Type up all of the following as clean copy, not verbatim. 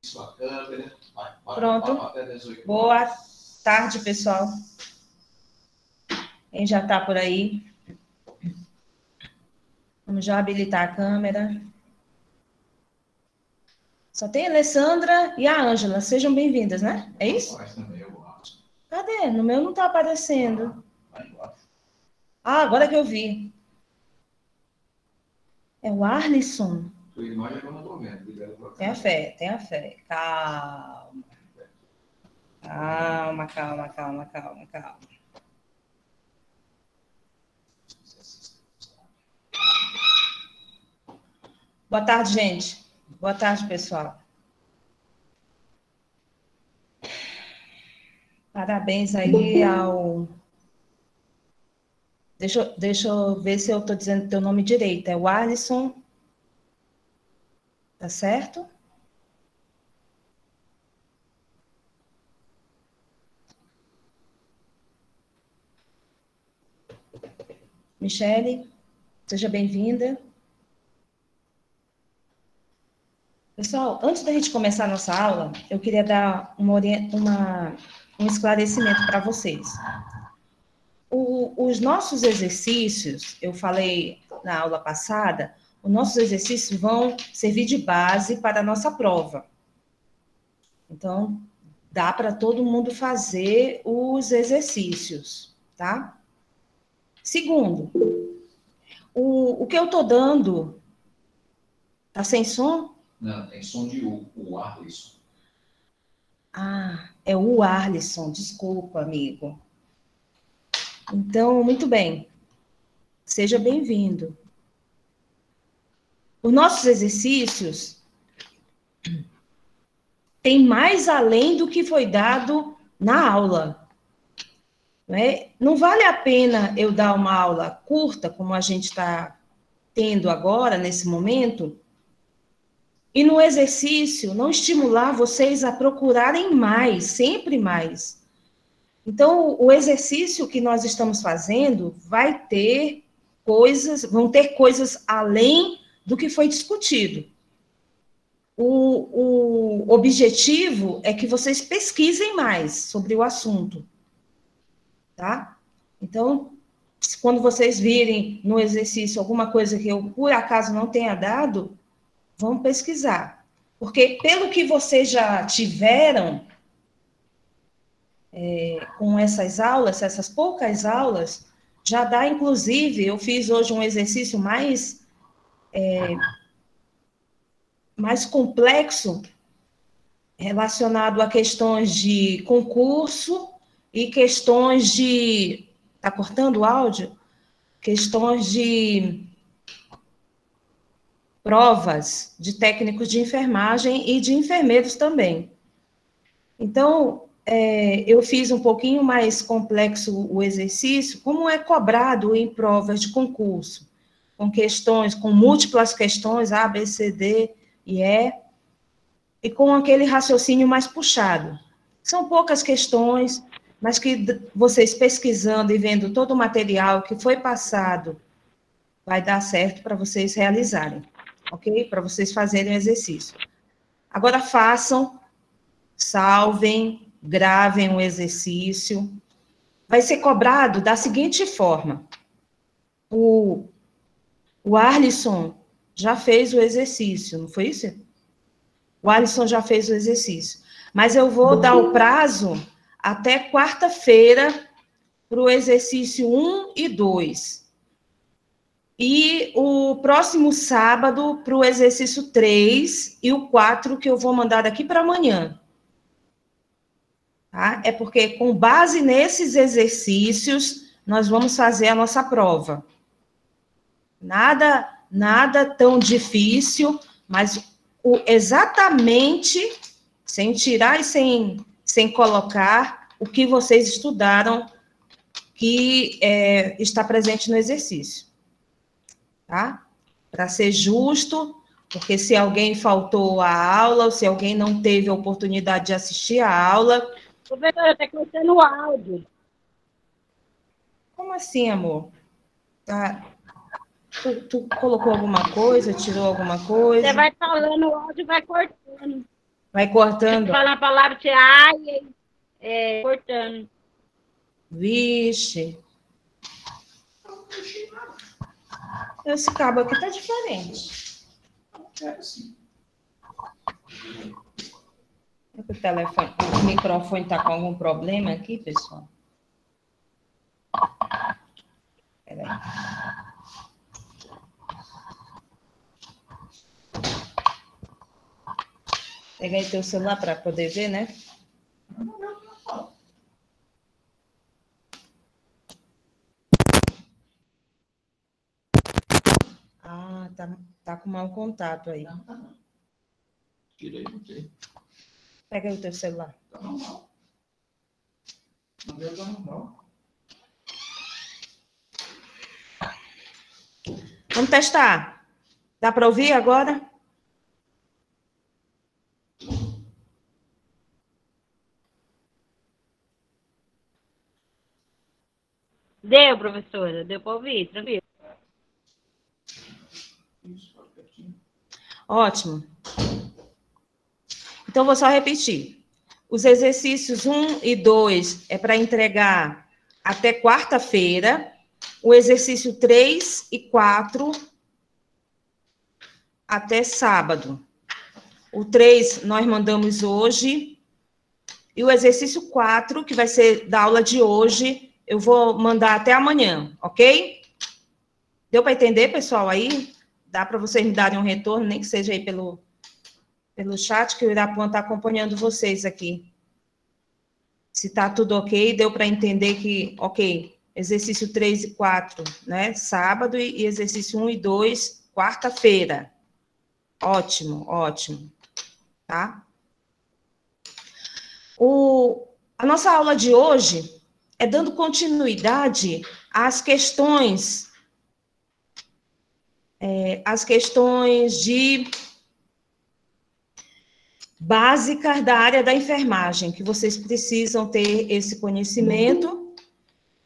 Sua câmera. Pronto. Boa tarde, pessoal. Quem já está por aí? Vamos já habilitar a câmera. Só tem a Alessandra e a Ângela. Sejam bem-vindas, né? É isso? Cadê? No meu não está aparecendo. Ah, agora que eu vi. É o Arlisson. Tenha fé, tenha fé. Calma. Calma, calma, calma, calma, calma. Boa tarde, gente. Boa tarde, pessoal. Parabéns aí ao... Deixa eu ver se eu estou dizendo teu nome direito. É o Alisson. Tá certo? Michele, seja bem-vinda. Pessoal, antes da gente começar a nossa aula, eu queria dar um esclarecimento para vocês. Os nossos exercícios, eu falei na aula passada, os nossos exercícios vão servir de base para a nossa prova. Então, dá para todo mundo fazer os exercícios, tá? Segundo, o que eu estou dando, tá sem som? Não, tem som de o Arlisson. Ah, é o Arlisson, desculpa, amigo. Então, muito bem. Seja bem-vindo. Os nossos exercícios têm mais além do que foi dado na aula. Não vale a pena eu dar uma aula curta, como a gente está tendo agora, nesse momento, e no exercício não estimular vocês a procurarem mais, sempre mais. Então, o exercício que nós estamos fazendo vão ter coisas além do que foi discutido. O objetivo é que vocês pesquisem mais sobre o assunto, tá? Então, quando vocês virem no exercício alguma coisa que eu, por acaso, não tenha dado, vão pesquisar. Porque, pelo que vocês já tiveram com essas aulas, essas poucas aulas, já dá, inclusive, eu fiz hoje um exercício mais complexo, relacionado a questões de concurso e questões de... Está cortando o áudio? Questões de provas de técnicos de enfermagem e de enfermeiros também. Então, eu fiz um pouquinho mais complexo o exercício, como é cobrado em provas de concurso, com múltiplas questões, A, B, C, D e E, e com aquele raciocínio mais puxado. São poucas questões, mas que vocês pesquisando e vendo todo o material que foi passado, vai dar certo para vocês realizarem, ok? Para vocês fazerem o exercício. Agora façam, salvem, gravem o exercício. Vai ser cobrado da seguinte forma. O Arlisson já fez o exercício, não foi isso? O Alisson já fez o exercício. Mas eu vou dar o prazo até quarta-feira para o exercício 1 e 2. E o próximo sábado para o exercício 3 e o 4, que eu vou mandar daqui para amanhã. Tá? É porque, com base nesses exercícios, nós vamos fazer a nossa prova. Nada tão difícil, mas exatamente, sem tirar e sem colocar, o que vocês estudaram, que está presente no exercício. Tá? Para ser justo, porque se alguém faltou à aula, ou se alguém não teve a oportunidade de assistir à aula... Professora, está cortando o áudio. Como assim, amor? Tá... Tu colocou alguma coisa, tirou alguma coisa? Você vai falando, o áudio vai cortando. Vai cortando. Fala a palavra, você ai, cortando. Vixe. Esse cabo aqui tá diferente. É assim. É que o microfone tá com algum problema aqui, pessoal? Peraí. Pega aí teu celular para poder ver, né? Ah, tá com mau contato aí. Não, tá não. Tirei, não sei. Pega aí o teu celular. Tá normal. Não deu, tá normal. Vamos testar. Dá para ouvir agora? Deu, professora, deu para ouvir, tranquilo. Isso, tá pertinho. Ótimo. Então, vou só repetir. Os exercícios 1 e 2 é para entregar até quarta-feira. O exercício 3 e 4 até sábado. O 3 nós mandamos hoje. E o exercício 4, que vai ser da aula de hoje, eu vou mandar até amanhã, ok? Deu para entender, pessoal, aí? Dá para vocês me darem um retorno, nem que seja aí pelo chat, que o Irapuã está acompanhando vocês aqui. Se está tudo ok, deu para entender que, ok, exercício 3 e 4, né, sábado, e exercício 1 e 2, quarta-feira. Ótimo, ótimo, tá? A nossa aula de hoje é dando continuidade às questões de básicas da área da enfermagem, que vocês precisam ter esse conhecimento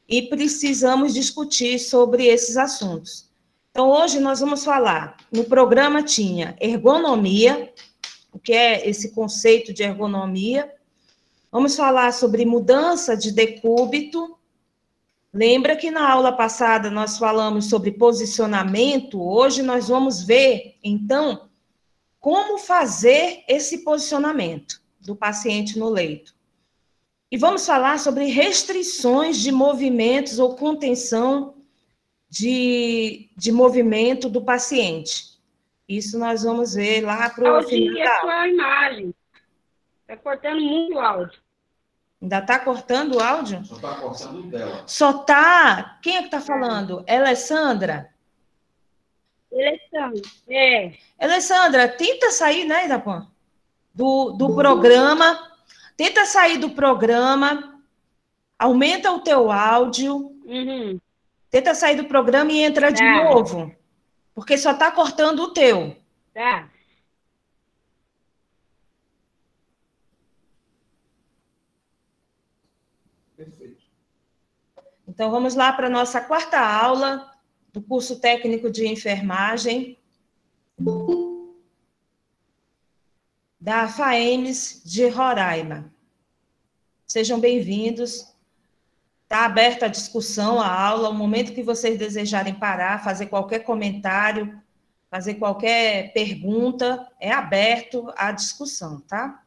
e precisamos discutir sobre esses assuntos. Então, hoje nós vamos falar, no programa tinha ergonomia, o que é esse conceito de ergonomia. Vamos falar sobre mudança de decúbito. Lembra que na aula passada nós falamos sobre posicionamento? Hoje nós vamos ver, então, como fazer esse posicionamento do paciente no leito. E vamos falar sobre restrições de movimentos ou contenção de movimento do paciente. Isso nós vamos ver lá para o final da aula. A imagem. Está cortando muito o áudio. Ainda está cortando o áudio? Só tá cortando o dela. Só tá... Quem é que está falando? Alessandra? Alessandra, Alessandra, tenta sair, né, Irapuã? Do programa. Tenta sair do programa. Aumenta o teu áudio. Uhum. Tenta sair do programa e entra de novo. Porque só está cortando o teu. Tá. Perfeito. Então, vamos lá para a nossa quarta aula do curso técnico de enfermagem da FAEMS de Roraima. Sejam bem-vindos. Está aberta a discussão, a aula, o momento que vocês desejarem parar, fazer qualquer comentário, fazer qualquer pergunta, é aberto à discussão, tá?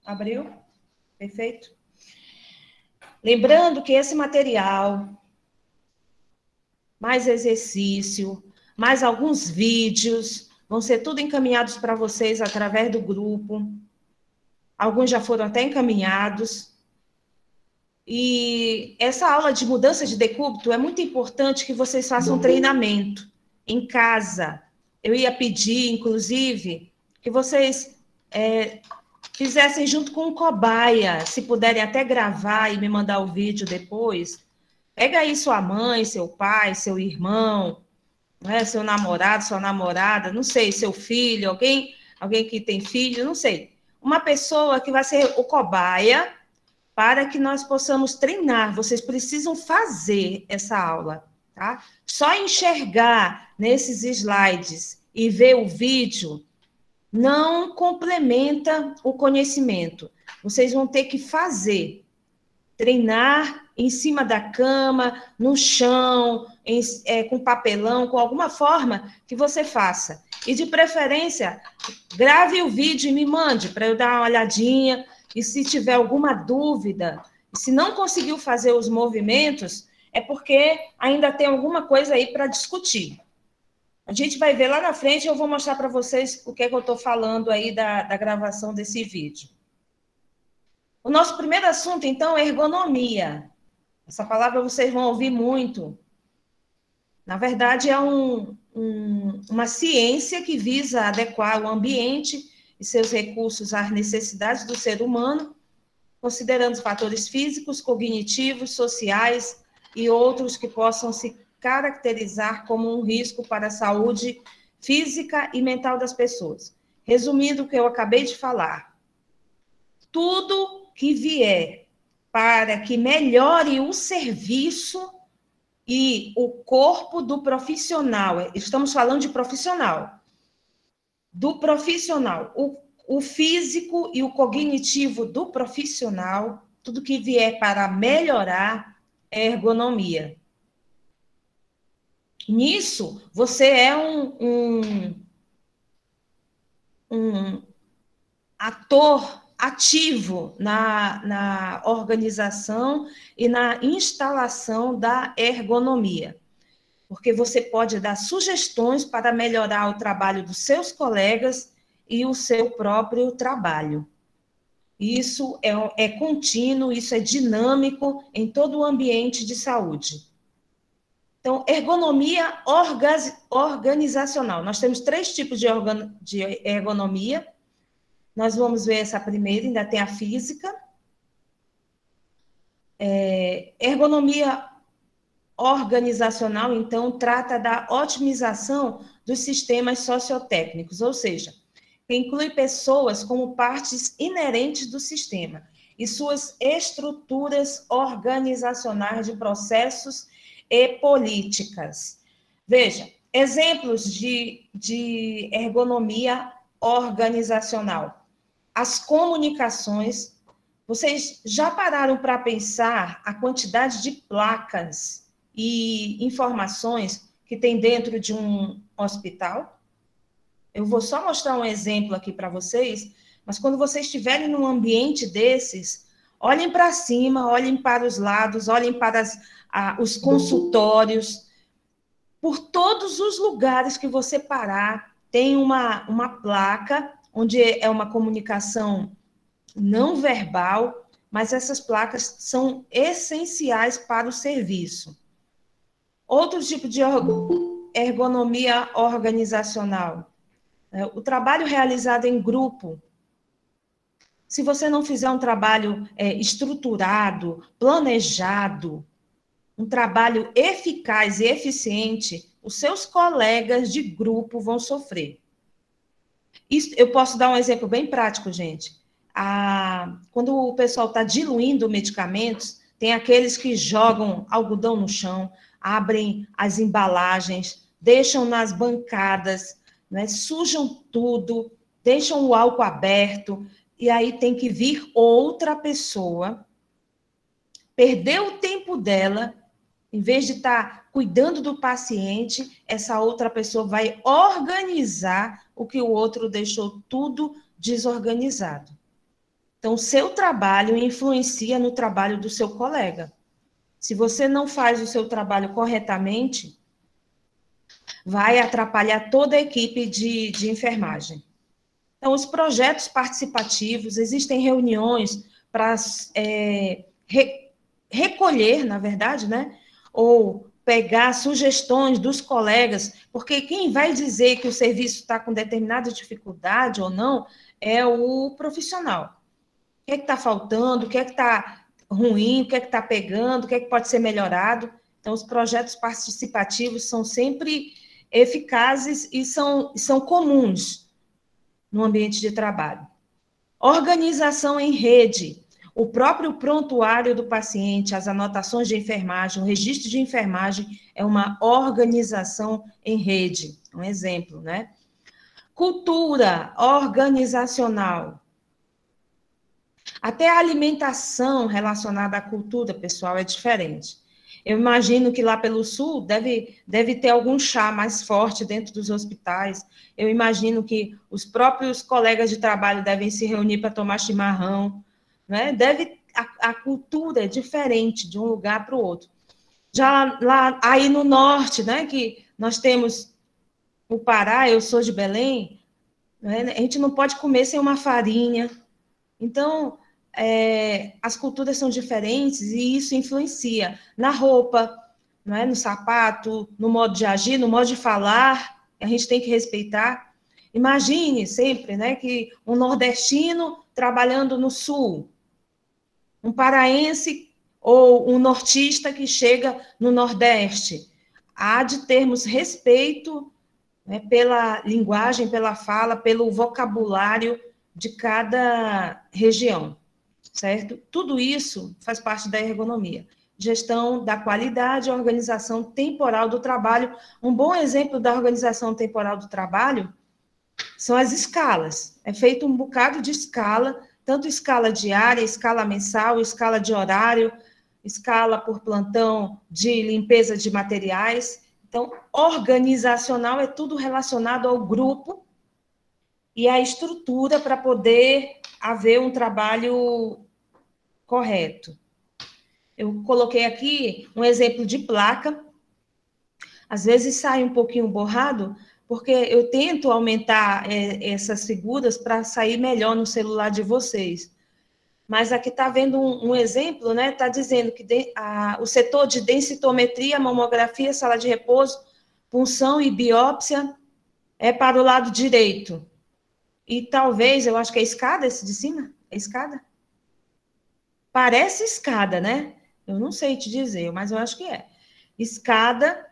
Abriu? Perfeito. Lembrando que esse material, mais exercício, mais alguns vídeos, vão ser tudo encaminhados para vocês através do grupo. Alguns já foram até encaminhados. E essa aula de mudança de decúbito é muito importante que vocês façam treinamento em casa. Eu ia pedir, inclusive, que vocês fizessem junto com o cobaia, se puderem até gravar e me mandar o vídeo depois. Pega aí sua mãe, seu pai, seu irmão, né, seu namorado, sua namorada, não sei, seu filho, alguém que tem filho, não sei. Uma pessoa que vai ser o cobaia para que nós possamos treinar. Vocês precisam fazer essa aula, tá? Só enxergar nesses slides e ver o vídeo não complementa o conhecimento. Vocês vão ter que fazer, treinar em cima da cama, no chão, com papelão, com alguma forma que você faça. E, de preferência, grave o vídeo e me mande para eu dar uma olhadinha. E se tiver alguma dúvida, se não conseguiu fazer os movimentos, é porque ainda tem alguma coisa aí para discutir. A gente vai ver lá na frente, eu vou mostrar para vocês o que é que eu estou falando aí da gravação desse vídeo. O nosso primeiro assunto, então, é ergonomia. Essa palavra vocês vão ouvir muito. Na verdade, é uma ciência que visa adequar o ambiente e seus recursos às necessidades do ser humano, considerando os fatores físicos, cognitivos, sociais e outros que possam se caracterizar como um risco para a saúde física e mental das pessoas. Resumindo o que eu acabei de falar, tudo que vier para que melhore o serviço e o corpo do profissional, estamos falando de profissional, do profissional, o físico e o cognitivo do profissional, tudo que vier para melhorar é ergonomia. Nisso, você é um ator ativo na organização e na instalação da ergonomia, porque você pode dar sugestões para melhorar o trabalho dos seus colegas e o seu próprio trabalho. Isso é contínuo, isso é dinâmico em todo o ambiente de saúde. Então, ergonomia organizacional. Nós temos 3 tipos de ergonomia. Nós vamos ver essa primeira, ainda tem a física. Ergonomia organizacional, então, trata da otimização dos sistemas sociotécnicos, ou seja, inclui pessoas como partes inerentes do sistema e suas estruturas organizacionais de processos e políticas. Veja, exemplos de ergonomia organizacional. As comunicações. Vocês já pararam para pensar a quantidade de placas e informações que tem dentro de um hospital? Eu vou só mostrar um exemplo aqui para vocês, mas quando vocês estiverem num ambiente desses, olhem para cima, olhem para os lados, olhem para os consultórios. Por todos os lugares que você parar, tem uma placa, onde é uma comunicação não verbal, mas essas placas são essenciais para o serviço. Outro tipo de ergonomia organizacional. O trabalho realizado em grupo. Se você não fizer um trabalho estruturado, planejado, um trabalho eficaz e eficiente, os seus colegas de grupo vão sofrer. Isso, eu posso dar um exemplo bem prático, gente. Quando o pessoal está diluindo medicamentos, tem aqueles que jogam algodão no chão, abrem as embalagens, deixam nas bancadas, né, sujam tudo, deixam o álcool aberto, e aí tem que vir outra pessoa, perder o tempo dela, em vez de estar cuidando do paciente, essa outra pessoa vai organizar o que o outro deixou tudo desorganizado. Então, o seu trabalho influencia no trabalho do seu colega. Se você não faz o seu trabalho corretamente, vai atrapalhar toda a equipe de enfermagem. Então, os projetos participativos, existem reuniões para recolher, na verdade, né? Ou pegar sugestões dos colegas, porque quem vai dizer que o serviço está com determinada dificuldade ou não é o profissional. O que é que está faltando, o que é que está ruim, o que é que está pegando, o que é que pode ser melhorado. Então, os projetos participativos são sempre eficazes e são comuns no ambiente de trabalho. Organização em rede. O próprio prontuário do paciente, as anotações de enfermagem, o registro de enfermagem é uma organização em rede. Um exemplo, né? Cultura organizacional. Até a alimentação relacionada à cultura, pessoal, é diferente. Eu imagino que lá pelo sul deve ter algum chá mais forte dentro dos hospitais. Eu imagino que os próprios colegas de trabalho devem se reunir para tomar chimarrão, né? A cultura é diferente de um lugar para o outro. Já lá, aí no norte, né, que nós temos o Pará, eu sou de Belém, né, a gente não pode comer sem uma farinha. Então, as culturas são diferentes e isso influencia na roupa, não é? No sapato, no modo de agir, no modo de falar, a gente tem que respeitar. Imagine sempre, né, que um nordestino trabalhando no sul, um paraense ou um nortista que chega no Nordeste. Há de termos respeito, né, pela linguagem, pela fala, pelo vocabulário de cada região, certo? Tudo isso faz parte da ergonomia. Gestão da qualidade e organização temporal do trabalho. Um bom exemplo da organização temporal do trabalho são as escalas. É feito um bocado de escala, tanto escala diária, escala mensal, escala de horário, escala por plantão de limpeza de materiais. Então, organizacional é tudo relacionado ao grupo e à estrutura para poder haver um trabalho correto. Eu coloquei aqui um exemplo de placa. Às vezes sai um pouquinho borrado, porque eu tento aumentar essas figuras para sair melhor no celular de vocês. Mas aqui está vendo um exemplo, né? Está dizendo que o setor de densitometria, mamografia, sala de repouso, punção e biópsia é para o lado direito. E talvez, eu acho que é escada esse de cima? É escada? Parece escada, né? Eu não sei te dizer, mas eu acho que é. Escada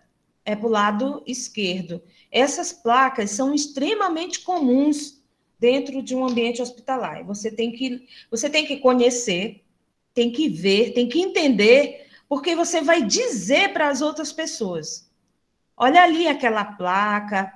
é para o lado esquerdo. Essas placas são extremamente comuns dentro de um ambiente hospitalar. Você tem que conhecer, tem que ver, tem que entender, porque você vai dizer para as outras pessoas. Olha ali aquela placa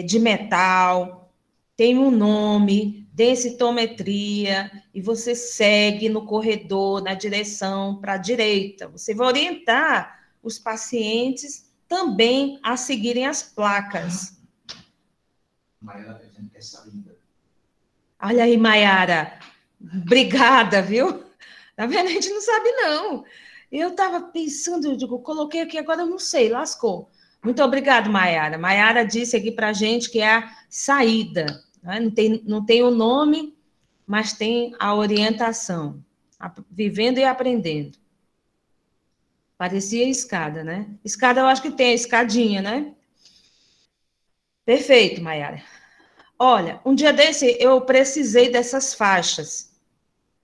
de metal, tem um nome, densitometria, e você segue no corredor, na direção para a direita. Você vai orientar os pacientes também a seguirem as placas. Maiara, a gente quer saída. Olha aí, Maiara. Obrigada, viu? Tá vendo? A gente não sabe, não. Eu estava pensando, eu digo, coloquei aqui, agora eu não sei, lascou. Muito obrigada, Maiara. Maiara disse aqui para a gente que é a saída. Né? Não tem o nome, mas tem a orientação. Vivendo e aprendendo. Parecia escada, né? Escada eu acho que tem, a escadinha, né? Perfeito, Maiara. Olha, um dia desse eu precisei dessas faixas.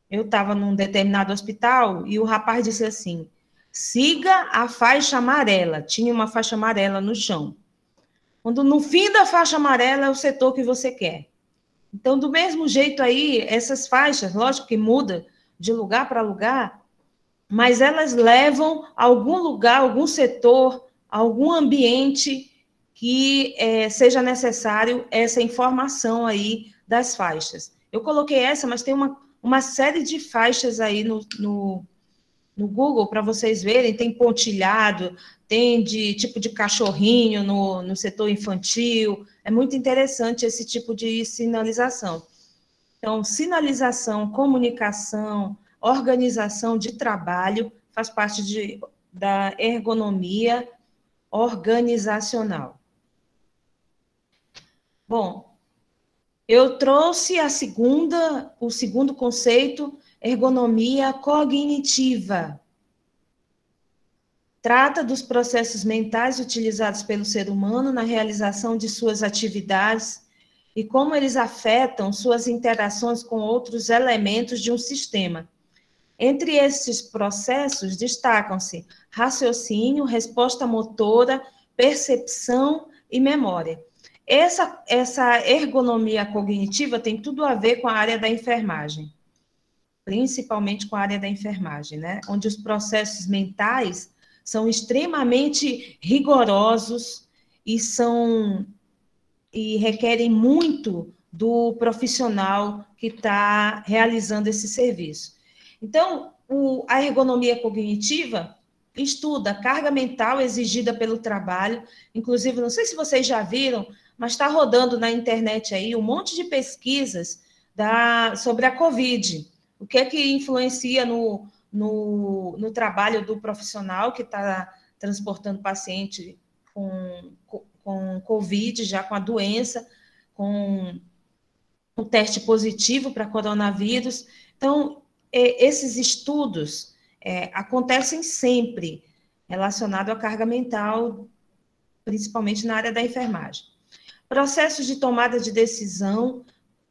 Eu estava num determinado hospital e o rapaz disse assim, siga a faixa amarela. Tinha uma faixa amarela no chão. Quando no fim da faixa amarela é o setor que você quer. Então, do mesmo jeito aí, essas faixas, lógico que muda de lugar para lugar, mas elas levam a algum lugar, algum setor, algum ambiente que seja necessário essa informação aí das faixas. Eu coloquei essa, mas tem uma série de faixas aí no Google para vocês verem, tem pontilhado, tem de tipo de cachorrinho no setor infantil, é muito interessante esse tipo de sinalização. Então, sinalização, comunicação, organização de trabalho faz parte da ergonomia organizacional. Bom, eu trouxe o segundo conceito, ergonomia cognitiva. trata dos processos mentais utilizados pelo ser humano na realização de suas atividades e como eles afetam suas interações com outros elementos de um sistema. Entre esses processos, destacam-se raciocínio, resposta motora, percepção e memória. Essa ergonomia cognitiva tem tudo a ver com a área da enfermagem, principalmente com a área da enfermagem, né? Onde os processos mentais são extremamente rigorosos e requerem muito do profissional que está realizando esse serviço. Então, a ergonomia cognitiva estuda a carga mental exigida pelo trabalho, inclusive, não sei se vocês já viram, mas está rodando na internet aí um monte de pesquisas sobre a Covid. O que é que influencia no trabalho do profissional que está transportando paciente com Covid, já com a doença, com o teste positivo para coronavírus. Então, esses estudos acontecem sempre relacionados à carga mental, principalmente na área da enfermagem. Processos de tomada de decisão.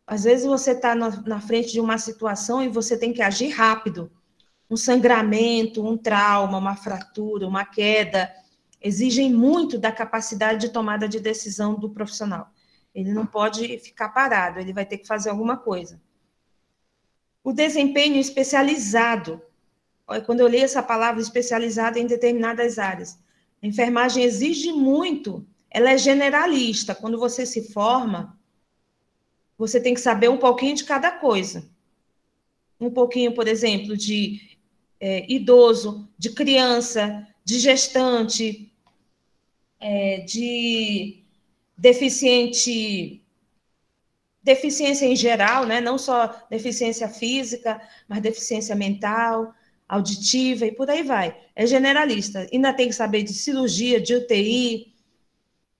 Às vezes você está na frente de uma situação e você tem que agir rápido. Um sangramento, um trauma, uma fratura, uma queda, exigem muito da capacidade de tomada de decisão do profissional. Ele não pode ficar parado, ele vai ter que fazer alguma coisa. O desempenho especializado. Quando eu li essa palavra, especializado em determinadas áreas. A enfermagem exige muito, ela é generalista. Quando você se forma, você tem que saber um pouquinho de cada coisa. Um pouquinho, por exemplo, de idoso, de criança, de gestante, de deficiência em geral, né? Não só deficiência física, mas deficiência mental, auditiva e por aí vai. É generalista. Ainda tem que saber de cirurgia, de UTI,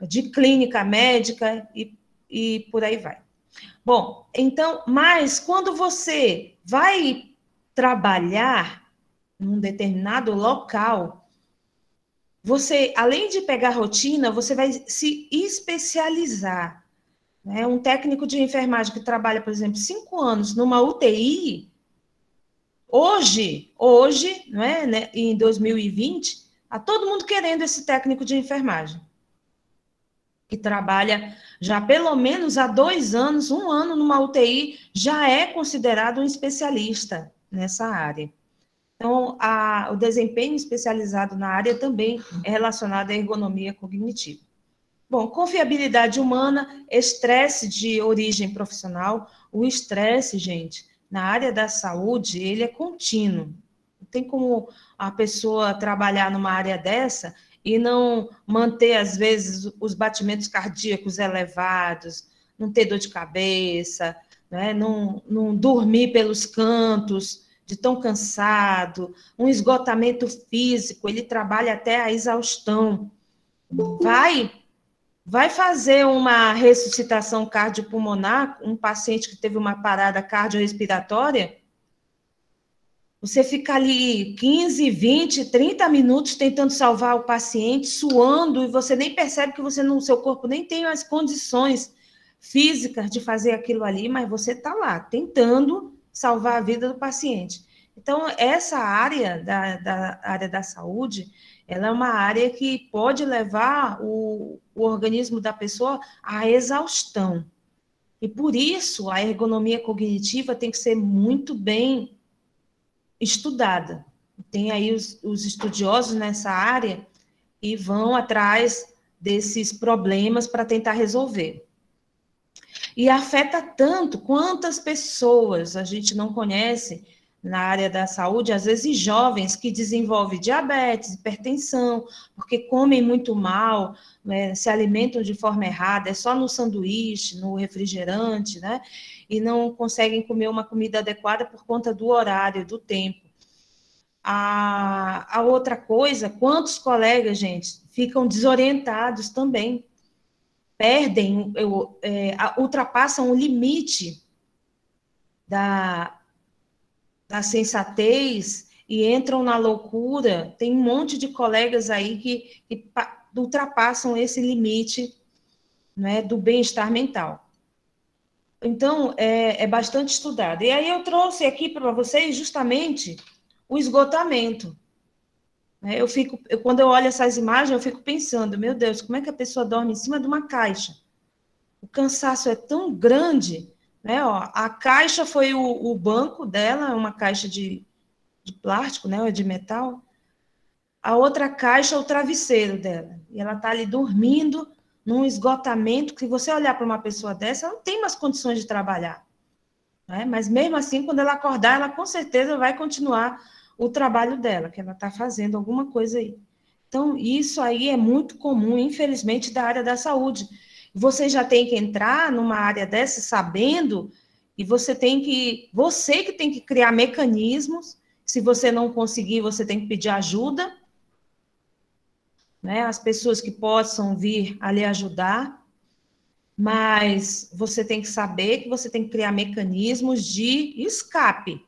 de clínica médica e por aí vai. Bom, então, mas quando você vai trabalhar num determinado local, você, além de pegar rotina, você vai se especializar. Né? Um técnico de enfermagem que trabalha, por exemplo, 5 anos numa UTI, hoje, não é, né, em 2020, está todo mundo querendo esse técnico de enfermagem, que trabalha já pelo menos há 2 anos, 1 ano numa UTI, já é considerado um especialista nessa área. Então, o desempenho especializado na área também é relacionado à ergonomia cognitiva. Bom, confiabilidade humana, estresse de origem profissional. O estresse, gente, na área da saúde, ele é contínuo. Não tem como a pessoa trabalhar numa área dessa e não manter, às vezes, os batimentos cardíacos elevados, não ter dor de cabeça, né? Não dormir pelos cantos, de tão cansado, um esgotamento físico, ele trabalha até a exaustão. Vai fazer uma ressuscitação cardiopulmonar, um paciente que teve uma parada cardiorrespiratória, você fica ali 15, 20, 30 minutos tentando salvar o paciente, suando, e você nem percebe que seu corpo nem tem as condições físicas de fazer aquilo ali, mas você está lá, tentando salvar a vida do paciente. Então, essa área da área da saúde, ela é uma área que pode levar o organismo da pessoa à exaustão. E por isso, a ergonomia cognitiva tem que ser muito bem estudada. Tem aí os estudiosos nessa área e vão atrás desses problemas para tentar resolver. E afeta tanto quantas pessoas a gente não conhece na área da saúde, às vezes jovens que desenvolvem diabetes, hipertensão, porque comem muito mal, né, se alimentam de forma errada, é só no sanduíche, no refrigerante, né? E não conseguem comer uma comida adequada por conta do horário, do tempo. A outra coisa, quantos colegas, gente, ficam desorientados também, perdem, ultrapassam o limite da sensatez e entram na loucura. Tem um monte de colegas aí que ultrapassam esse limite, né, do bem-estar mental. Então, é bastante estudado. E aí eu trouxe aqui para vocês justamente o esgotamento. Quando eu olho essas imagens, eu fico pensando, meu Deus, como é que a pessoa dorme em cima de uma caixa? O cansaço é tão grande, né? Ó, a caixa foi o banco dela, uma caixa de plástico, né? Ou de metal. A outra caixa é o travesseiro dela. E ela está ali dormindo num esgotamento que, você olhar para uma pessoa dessa, ela não tem mais condições de trabalhar. Né? Mas mesmo assim, quando ela acordar, ela com certeza vai continuar o trabalho dela, que ela está fazendo alguma coisa aí. Então, isso aí é muito comum, infelizmente, da área da saúde. Você já tem que entrar numa área dessa sabendo, e você que tem que criar mecanismos. Se você não conseguir, você tem que pedir ajuda, né? As pessoas que possam vir a lhe ajudar. Mas você tem que saber que você tem que criar mecanismos de escape,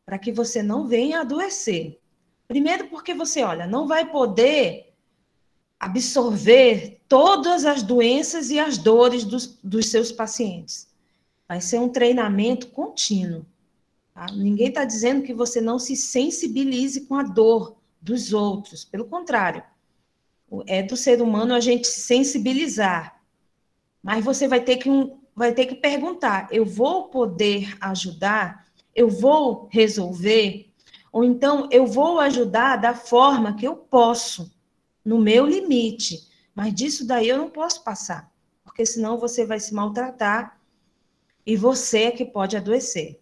para que você não venha adoecer. Primeiro porque você, olha, não vai poder absorver todas as doenças e as dores dos seus pacientes. Vai ser um treinamento contínuo. Tá? Ninguém está dizendo que você não se sensibilize com a dor dos outros. Pelo contrário, é do ser humano a gente se sensibilizar. Mas você vai ter que perguntar, eu vou poder ajudar? Eu vou resolver? Ou então, eu vou ajudar da forma que eu posso, no meu limite. Mas disso daí eu não posso passar, porque senão você vai se maltratar e você é que pode adoecer.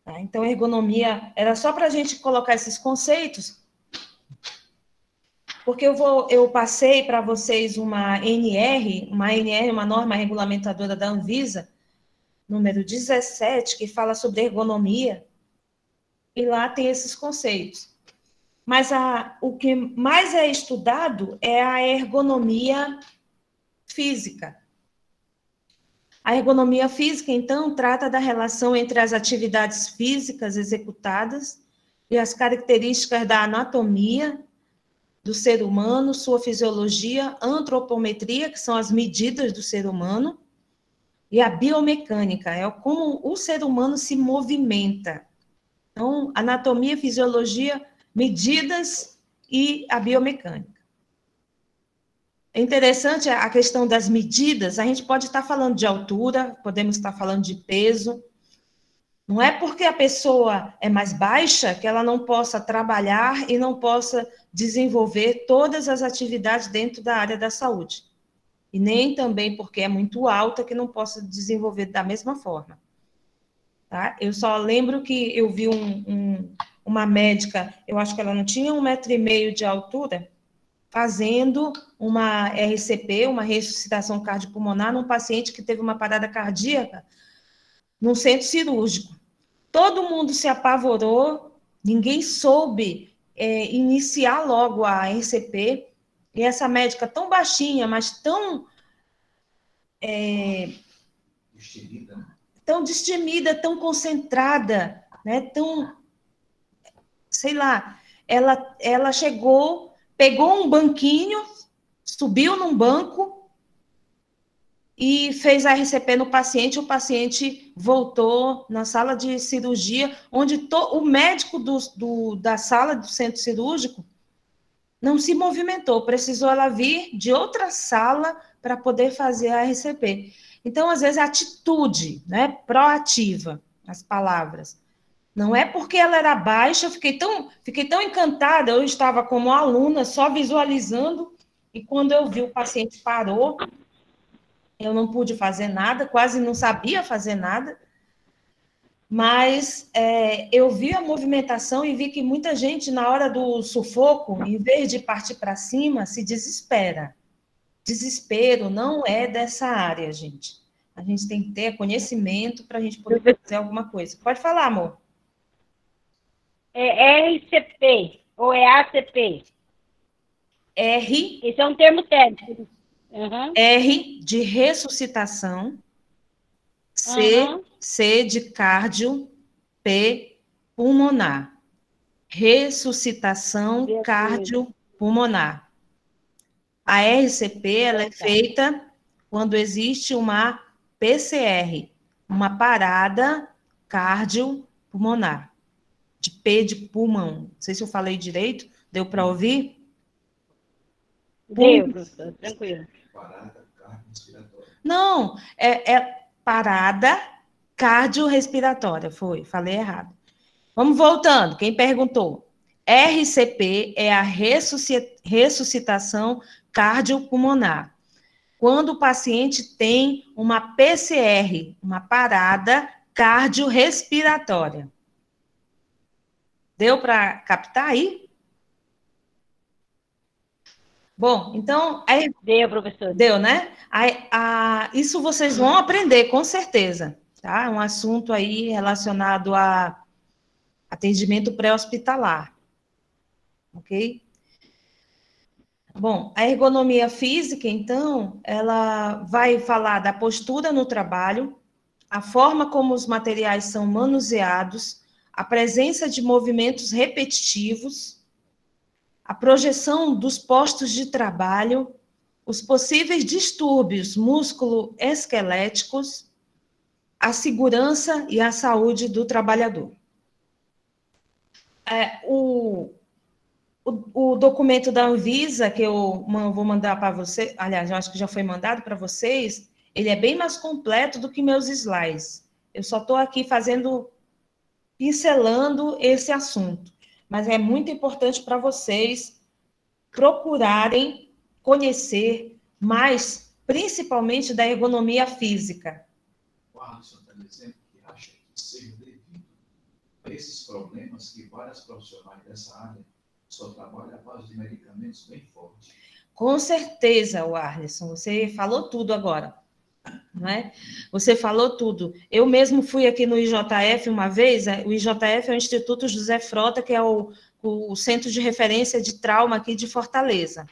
Tá? Então, ergonomia era só para a gente colocar esses conceitos, porque eu passei para vocês uma NR, uma norma regulamentadora da Anvisa, número 17, que fala sobre ergonomia, e lá tem esses conceitos. Mas o que mais é estudado é a ergonomia física. A ergonomia física, então, trata da relação entre as atividades físicas executadas e as características da anatomia do ser humano, sua fisiologia, antropometria, que são as medidas do ser humano, e a biomecânica, é como o ser humano se movimenta. Então, anatomia, fisiologia, medidas e a biomecânica. É interessante a questão das medidas, a gente pode estar falando de altura, podemos estar falando de peso. Não é porque a pessoa é mais baixa que ela não possa trabalhar e não possa desenvolver todas as atividades dentro da área da saúde. E nem também porque é muito alta que não possa desenvolver da mesma forma. Tá? Eu só lembro que eu vi uma médica, eu acho que ela não tinha 1,5 metro de altura, fazendo uma RCP, uma ressuscitação cardiopulmonar, num paciente que teve uma parada cardíaca num centro cirúrgico. Todo mundo se apavorou, ninguém soube iniciar logo a RCP, e essa médica tão baixinha, mas tão destemida, tão concentrada, né, tão, sei lá, ela chegou, pegou um banquinho, subiu num banco e fez a RCP no paciente, o paciente voltou na sala de cirurgia, onde o médico da sala do centro cirúrgico não se movimentou, precisou ela vir de outra sala para poder fazer a RCP. Então, às vezes, a atitude, né, proativa, as palavras. Não é porque ela era baixa, eu fiquei tão encantada, eu estava como aluna, só visualizando, e quando eu vi o paciente parou, eu não pude fazer nada, quase não sabia fazer nada, mas eu vi a movimentação e vi que muita gente, na hora do sufoco, em vez de partir para cima, se desespera. Desespero não é dessa área, gente. A gente tem que ter conhecimento para a gente poder fazer alguma coisa. Pode falar, amor. É RCP ou é ACP? R. Esse é um termo técnico. Uhum. R de ressuscitação. C de cardio. P, pulmonar. ressuscitação cardiopulmonar. A RCP, ela é feita quando existe uma PCR, uma parada cardiopulmonar, de P de pulmão. Não sei se eu falei direito, deu para ouvir? Deu, professor, tranquilo. Parada cardiorrespiratória. Não, é parada cardiorrespiratória, falei errado. Vamos voltando, quem perguntou? RCP é a ressuscitação cardiopulmonar. Quando o paciente tem uma PCR, uma parada cardiorrespiratória. Deu para captar aí? Bom, então... Deu, professor. Deu, né? Isso vocês vão aprender, com certeza. Tá? É um assunto aí relacionado a atendimento pré-hospitalar. Ok? Bom, a ergonomia física, então, ela vai falar da postura no trabalho, a forma como os materiais são manuseados, a presença de movimentos repetitivos, a projeção dos postos de trabalho, os possíveis distúrbios músculo-esqueléticos, a segurança e a saúde do trabalhador. O documento da Anvisa, que eu vou mandar para você, aliás, eu acho que já foi mandado para vocês, ele é bem mais completo do que meus slides. Eu só estou aqui pincelando esse assunto. Mas é muito importante para vocês procurarem conhecer mais, principalmente da ergonomia física. O Alisson está dizendo que acha que seja devido a esses problemas que vários profissionais dessa área só trabalham à base de medicamentos bem fortes. Com certeza, Arlisson, você falou tudo agora, não é? Você falou tudo. Eu mesmo fui aqui no IJF uma vez, o IJF é o Instituto José Frota, que é o centro de referência de trauma aqui de Fortaleza.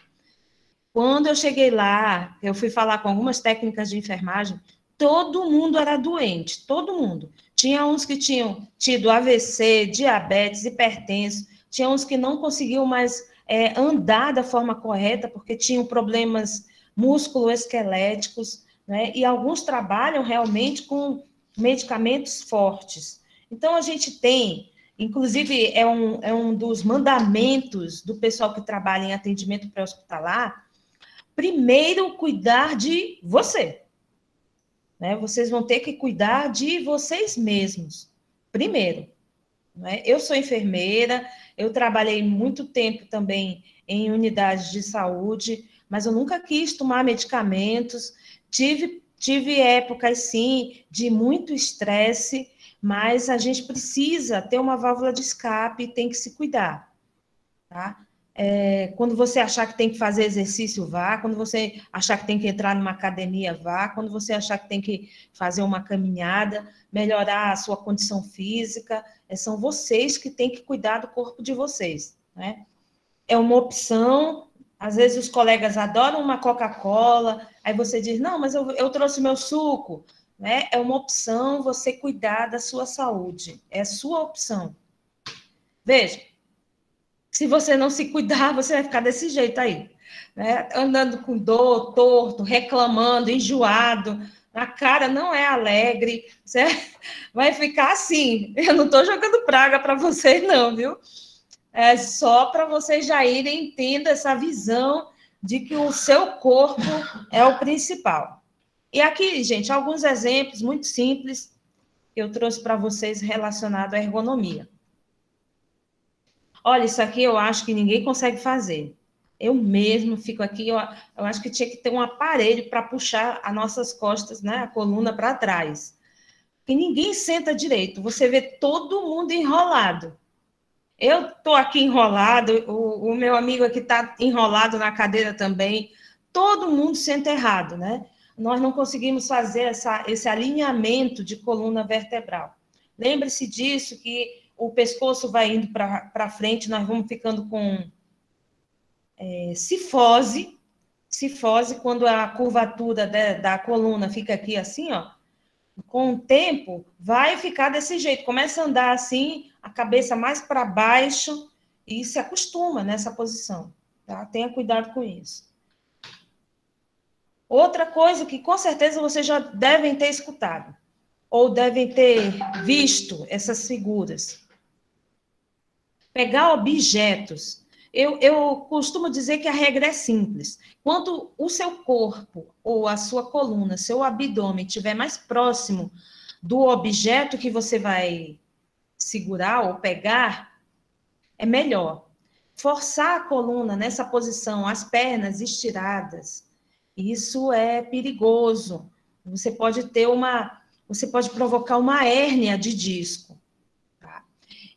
Quando eu cheguei lá, eu fui falar com algumas técnicas de enfermagem, todo mundo era doente, todo mundo. Tinha uns que tinham tido AVC, diabetes, hipertenso, tinha uns que não conseguiam mais andar da forma correta, porque tinham problemas músculo-esqueléticos, né? E alguns trabalham realmente com medicamentos fortes. Então, a gente tem, inclusive, é um dos mandamentos do pessoal que trabalha em atendimento pré-hospitalar, primeiro cuidar de você. Né? Vocês vão ter que cuidar de vocês mesmos, primeiro. Né? Eu sou enfermeira, eu trabalhei muito tempo também em unidades de saúde, mas eu nunca quis tomar medicamentos. Tive épocas, sim, de muito estresse, mas a gente precisa ter uma válvula de escape e tem que se cuidar. Tá? Quando você achar que tem que fazer exercício, vá. Quando você achar que tem que entrar numa academia, vá. Quando você achar que tem que fazer uma caminhada, melhorar a sua condição física, são vocês que têm que cuidar do corpo de vocês, né? É uma opção. Às vezes os colegas adoram uma Coca-Cola, aí você diz, não, mas eu trouxe meu suco, né? É uma opção você cuidar da sua saúde, é sua opção. Veja, se você não se cuidar, você vai ficar desse jeito aí, né? Andando com dor, torto, reclamando, enjoado, a cara não é alegre, você vai ficar assim. Eu não estou jogando praga para vocês, não, viu? É só para vocês já irem tendo essa visão de que o seu corpo é o principal. E aqui, gente, alguns exemplos muito simples que eu trouxe para vocês relacionados à ergonomia. Olha, isso aqui eu acho que ninguém consegue fazer. Eu mesmo fico aqui, eu acho que tinha que ter um aparelho para puxar as nossas costas, né, a coluna para trás. E ninguém senta direito, você vê todo mundo enrolado. Eu estou aqui enrolado, o meu amigo aqui está enrolado na cadeira também, todo mundo senta errado, né? Nós não conseguimos fazer esse alinhamento de coluna vertebral. Lembre-se disso, que o pescoço vai indo para frente, nós vamos ficando com cifose, quando a curvatura da coluna fica aqui assim, ó, Com o tempo, vai ficar desse jeito. Começa a andar assim, a cabeça mais para baixo, e se acostuma nessa posição. Tá? Tenha cuidado com isso. Outra coisa que com certeza vocês já devem ter escutado, ou devem ter visto essas figuras. Pegar objetos. Eu costumo dizer que a regra é simples. Quando o seu corpo, ou a sua coluna, seu abdômen estiver mais próximo do objeto que você vai segurar ou pegar, é melhor. Forçar a coluna nessa posição, as pernas estiradas, isso é perigoso. Você pode provocar uma hérnia de disco. Tá?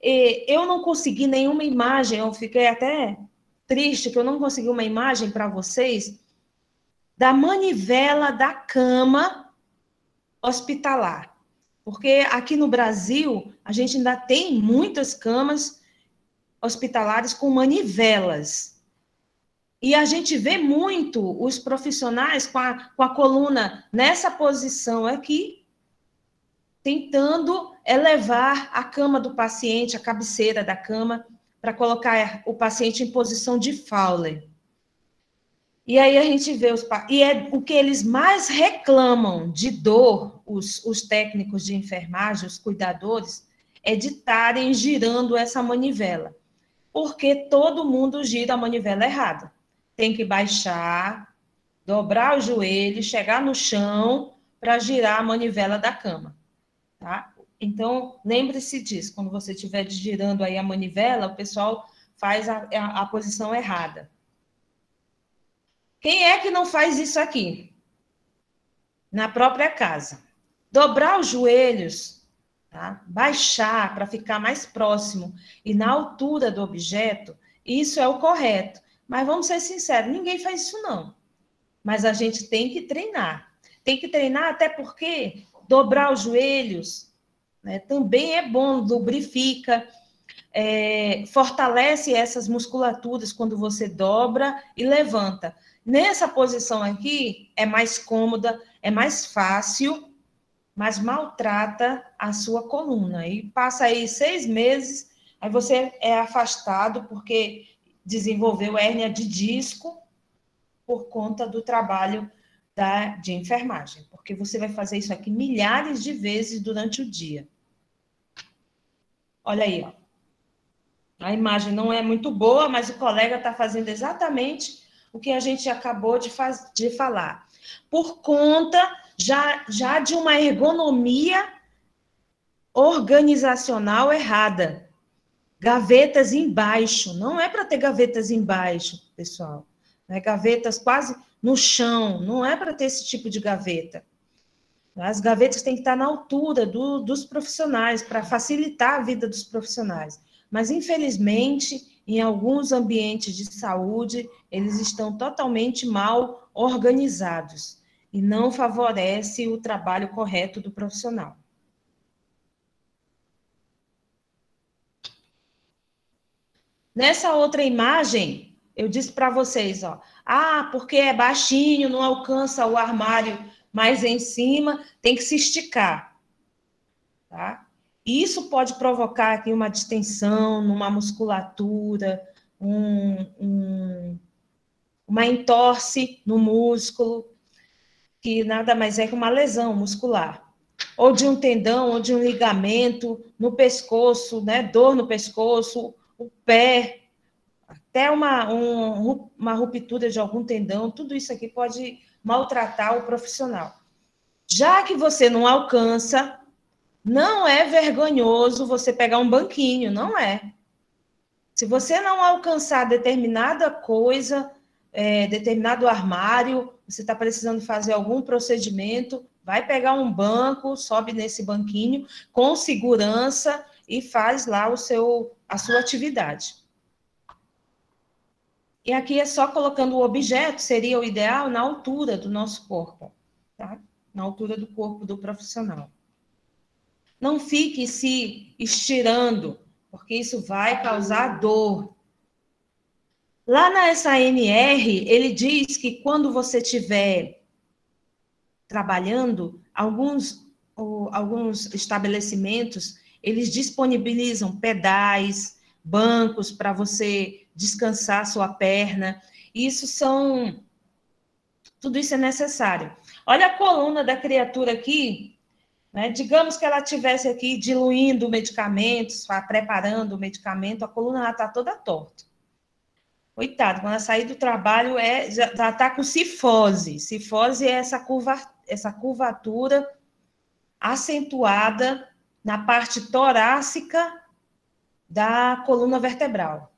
Eu não consegui nenhuma imagem, eu fiquei até triste que eu não consegui uma imagem para vocês da manivela da cama hospitalar. Porque aqui no Brasil, a gente ainda tem muitas camas hospitalares com manivelas. E a gente vê muito os profissionais com a coluna nessa posição aqui, tentando elevar a cama do paciente, a cabeceira da cama, para colocar o paciente em posição de Fowler. E aí a gente vê e é o que eles mais reclamam de dor, os técnicos de enfermagem, os cuidadores, é de estarem girando essa manivela. Porque todo mundo gira a manivela errada. Tem que baixar, dobrar o joelho, chegar no chão para girar a manivela da cama. Tá? Então, lembre-se disso. Quando você estiver girando aí a manivela, o pessoal faz a posição errada. Quem é que não faz isso aqui? Na própria casa. Dobrar os joelhos, tá? Baixar para ficar mais próximo e na altura do objeto, isso é o correto. Mas vamos ser sinceros, ninguém faz isso não. Mas a gente tem que treinar. Tem que treinar até porque dobrar os joelhos, né, também é bom, lubrifica, fortalece essas musculaturas quando você dobra e levanta. Nessa posição aqui, é mais cômoda, é mais fácil, mas maltrata a sua coluna. E passa aí 6 meses, aí você é afastado porque desenvolveu hérnia de disco por conta do trabalho de enfermagem, porque você vai fazer isso aqui milhares de vezes durante o dia. Olha aí, ó. A imagem não é muito boa, mas o colega está fazendo exatamente o que a gente acabou de falar. Por conta já de uma ergonomia organizacional errada. Gavetas embaixo. Não é para ter gavetas embaixo, pessoal. Gavetas quase no chão. Não é para ter esse tipo de gaveta. As gavetas têm que estar na altura dos profissionais, para facilitar a vida dos profissionais. Mas, infelizmente, em alguns ambientes de saúde, eles estão totalmente mal organizados e não favorece o trabalho correto do profissional. Nessa outra imagem, eu disse para vocês, ó, porque é baixinho, não alcança o armário mais em cima, tem que se esticar, tá? Isso pode provocar aqui uma distensão numa musculatura, uma entorse no músculo, que nada mais é que uma lesão muscular, ou de um tendão, ou de um ligamento no pescoço, né? Dor no pescoço, o pé, até uma ruptura de algum tendão, tudo isso aqui pode maltratar o profissional. Já que você não alcança, não é vergonhoso você pegar um banquinho, não é. Se você não alcançar determinada coisa, determinado armário, você está precisando fazer algum procedimento, vai pegar um banco, sobe nesse banquinho com segurança e faz lá a sua atividade. E aqui é só colocando o objeto, seria o ideal na altura do nosso corpo, tá? Na altura do corpo do profissional. Não fique se estirando, porque isso vai causar dor. Lá na SAMR, ele diz que quando você estiver trabalhando, alguns alguns estabelecimentos, eles disponibilizam pedais, bancos para você descansar sua perna. Tudo isso é necessário. Olha a coluna da criatura aqui, né? Digamos que ela estivesse aqui diluindo medicamentos, preparando o medicamento, a coluna está toda torta. Coitado, quando ela sair do trabalho, já está com cifose. Cifose é essa curvatura acentuada na parte torácica da coluna vertebral.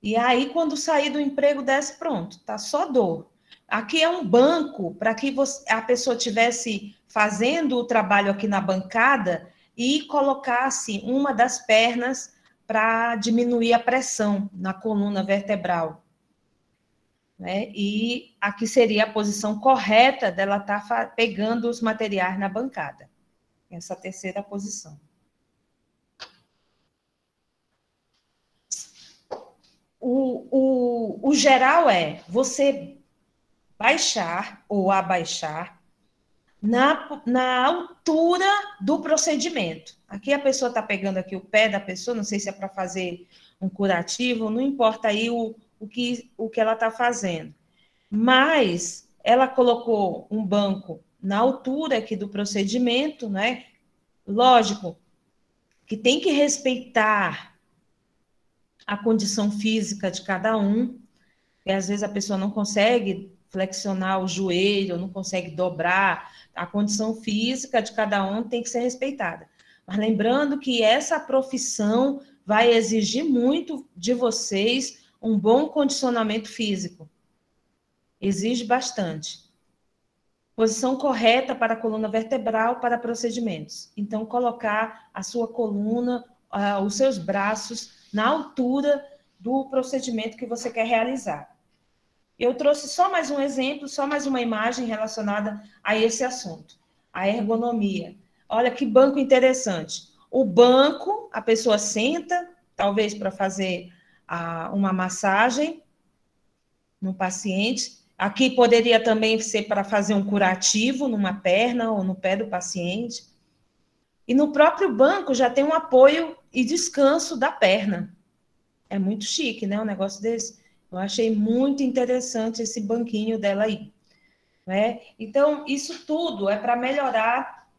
E aí, quando sair do emprego, desce, pronto, tá só dor. Aqui é um banco para que a pessoa estivesse fazendo o trabalho aqui na bancada e colocasse uma das pernas para diminuir a pressão na coluna vertebral. Né? E aqui seria a posição correta dela estar pegando os materiais na bancada. Essa terceira posição. O geral é você baixar ou abaixar na altura do procedimento. Aqui a pessoa está pegando aqui o pé da pessoa, não sei se é para fazer um curativo, não importa aí o que ela está fazendo. Mas ela colocou um banco na altura aqui do procedimento, né? Lógico que tem que respeitar a condição física de cada um, e às vezes a pessoa não consegue flexionar o joelho, não consegue dobrar, a condição física de cada um tem que ser respeitada. Mas lembrando que essa profissão vai exigir muito de vocês um bom condicionamento físico. Exige bastante. Posição correta para a coluna vertebral para procedimentos. Então, colocar a sua coluna, os seus braços na altura do procedimento que você quer realizar. Eu trouxe só mais um exemplo, só mais uma imagem relacionada a esse assunto, a ergonomia. Olha que banco interessante. O banco, a pessoa senta, talvez para fazer uma massagem no paciente. Aqui poderia também ser para fazer um curativo numa perna ou no pé do paciente. E no próprio banco já tem um apoio e descanso da perna. É muito chique, né, um negócio desse. Eu achei muito interessante esse banquinho dela aí. Né? Então, isso tudo é para melhorar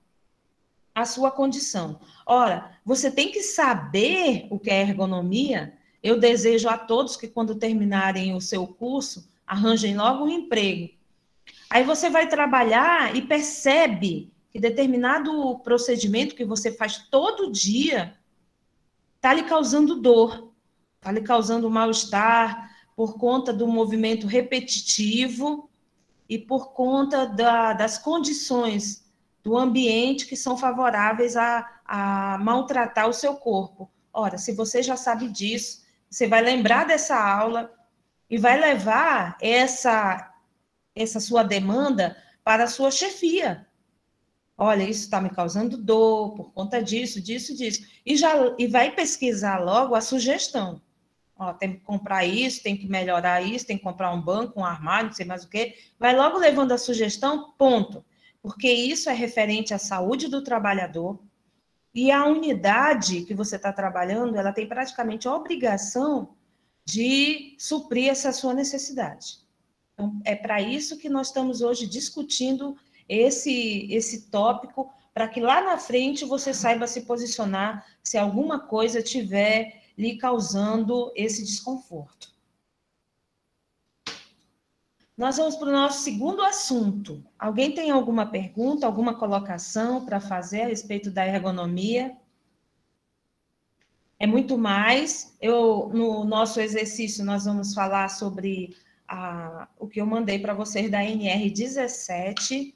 a sua condição. Ora, você tem que saber o que é ergonomia. Eu desejo a todos que, quando terminarem o seu curso, arranjem logo um emprego. Aí você vai trabalhar e percebe que determinado procedimento que você faz todo dia está lhe causando dor, está lhe causando mal-estar, por conta do movimento repetitivo e por conta das condições do ambiente que são favoráveis a maltratar o seu corpo. Ora, se você já sabe disso, você vai lembrar dessa aula e vai levar essa sua demanda para a sua chefia. Olha, isso está me causando dor por conta disso, disso. E vai pesquisar logo a sugestão. Ó, tem que comprar isso, tem que melhorar isso, tem que comprar um banco, um armário, não sei mais o quê. Vai logo levando a sugestão, ponto. Porque isso é referente à saúde do trabalhador e a unidade que você está trabalhando, ela tem praticamente a obrigação de suprir essa sua necessidade. Então, é para isso que nós estamos hoje discutindo esse tópico, para que lá na frente você saiba se posicionar se alguma coisa tiver lhe causando esse desconforto. Nós vamos para o nosso segundo assunto. Alguém tem alguma pergunta, alguma colocação para fazer a respeito da ergonomia? É muito mais. No nosso exercício, nós vamos falar sobre o que eu mandei para vocês da NR17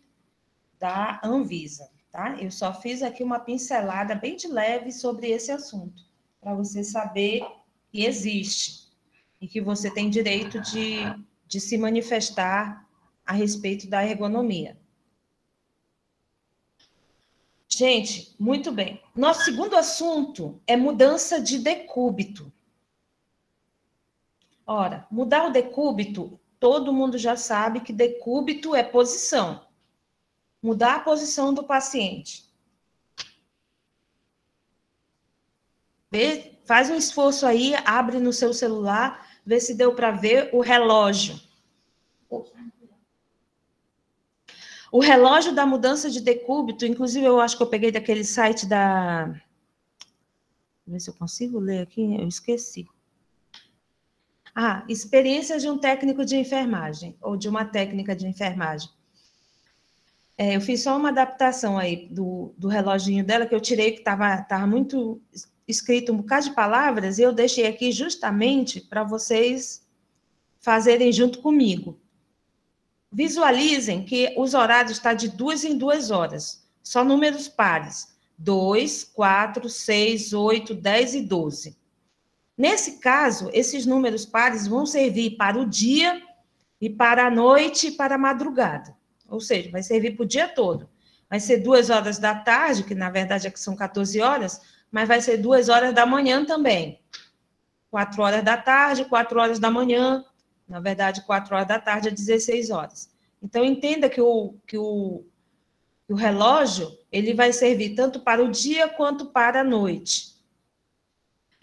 da Anvisa, tá? Eu só fiz aqui uma pincelada bem de leve sobre esse assunto, para você saber que existe e que você tem direito de se manifestar a respeito da ergonomia. Gente, muito bem. Nosso segundo assunto é mudança de decúbito. Ora, mudar o decúbito, todo mundo já sabe que decúbito é posição. mudar a posição do paciente. Vê, faz um esforço aí, abre no seu celular, vê se deu para ver o relógio. O relógio da mudança de decúbito, inclusive eu acho que eu peguei daquele site da... Deixa eu ver se eu consigo ler aqui, eu esqueci. Experiências de um técnico de enfermagem, ou de uma técnica de enfermagem. Eu fiz só uma adaptação aí do reloginho dela, que eu tirei, que estava muito escrito um bocado de palavras, e eu deixei aqui justamente para vocês fazerem junto comigo. Visualizem que os horários estão de 2 em 2 horas, só números pares, 2, 4, 6, 8, 10 e 12. Nesse caso, esses números pares vão servir para o dia e para a noite e para a madrugada. Ou seja, vai servir para o dia todo. Vai ser 2 horas da tarde, que na verdade aqui são 14 horas, mas vai ser 2 horas da manhã também. 4 horas da tarde, 4 horas da manhã, na verdade, 4 horas da tarde é 16 horas. Então, entenda que o relógio, ele vai servir tanto para o dia quanto para a noite.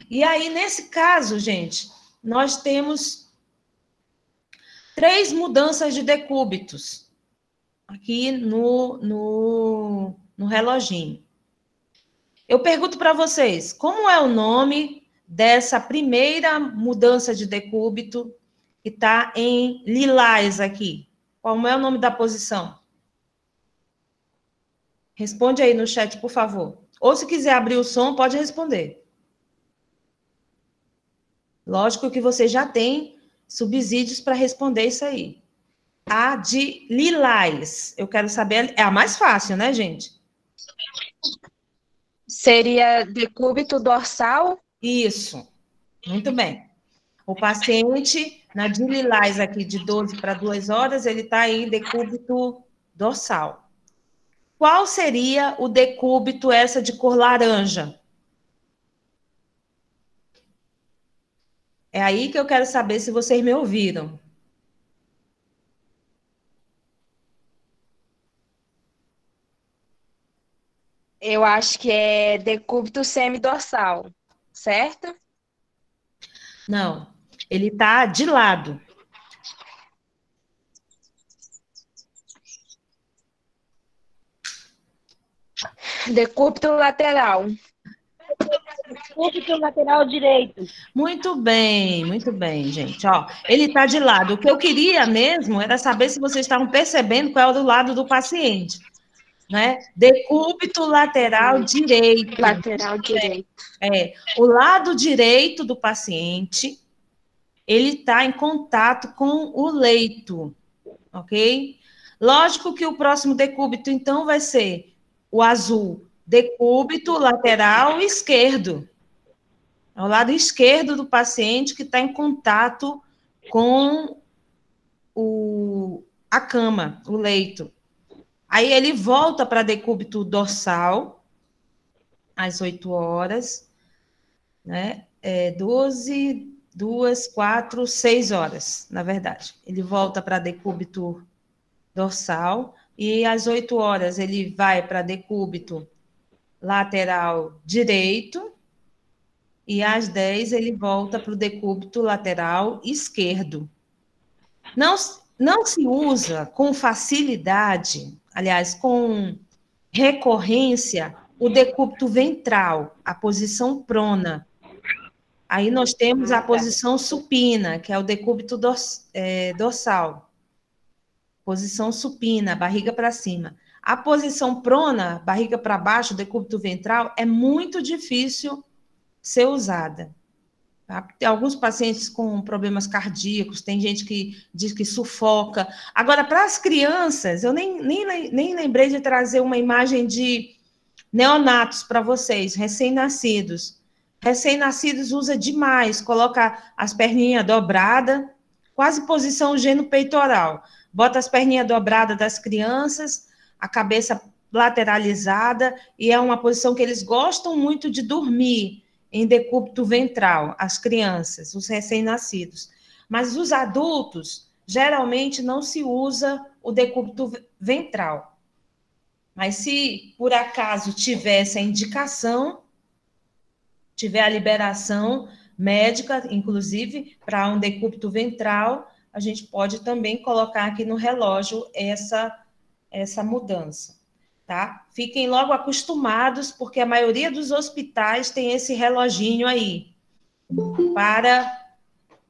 E aí, nesse caso, gente, nós temos 3 mudanças de decúbitos aqui no reloginho. Eu pergunto para vocês, como é o nome dessa primeira mudança de decúbito que está em lilás aqui? Qual é o nome da posição? Responde aí no chat, por favor. Ou se quiser abrir o som, pode responder. Lógico que você já tem subsídios para responder isso aí. A de lilás. Eu quero saber, é a mais fácil, né, gente? Seria decúbito dorsal? Isso. Muito bem. O paciente, na de lilás aqui, de 12 para 2 horas, ele está em decúbito dorsal. Qual seria o decúbito, essa de cor laranja? É aí que eu quero saber se vocês me ouviram. Eu acho que é decúbito semidorsal, certo? Não, ele está de lado. Decúbito lateral. Decúbito lateral direito. Muito bem, gente. Ó, ele está de lado. O que eu queria mesmo era saber se vocês estavam percebendo qual é o lado do paciente, né? Decúbito lateral direito. Lateral direito. O lado direito do paciente, ele está em contato com o leito, ok? Lógico que o próximo decúbito, então, vai ser o azul, decúbito lateral esquerdo. É o lado esquerdo do paciente que está em contato com a cama, o leito. Aí ele volta para decúbito dorsal, às 8 horas, né? 12, 2, 4, 6 horas, na verdade. Ele volta para decúbito dorsal, e às 8 horas ele vai para decúbito lateral direito, e às 10 ele volta para o decúbito lateral esquerdo. Não se usa com facilidade, aliás, com recorrência, o decúbito ventral, a posição prona. Aí nós temos a posição supina, que é o decúbito dorsal. Posição supina, barriga para cima. A posição prona, barriga para baixo, decúbito ventral, é muito difícil ser usada. Tá? Tem alguns pacientes com problemas cardíacos, tem gente que diz que sufoca. Agora, para as crianças, eu nem lembrei de trazer uma imagem de neonatos para vocês, recém-nascidos. Recém-nascidos usa demais, coloca as perninhas dobradas, quase posição geno-peitoral. Bota as perninhas dobradas das crianças, a cabeça lateralizada, e é uma posição que eles gostam muito de dormir, em decúbito ventral, as crianças, os recém-nascidos. Mas os adultos, geralmente, não se usa o decúbito ventral. Mas se por acaso tivesse a indicação, tiver a liberação médica, inclusive, para um decúbito ventral, a gente pode também colocar aqui no relógio essa mudança, tá? Fiquem logo acostumados, porque a maioria dos hospitais tem esse reloginho aí, para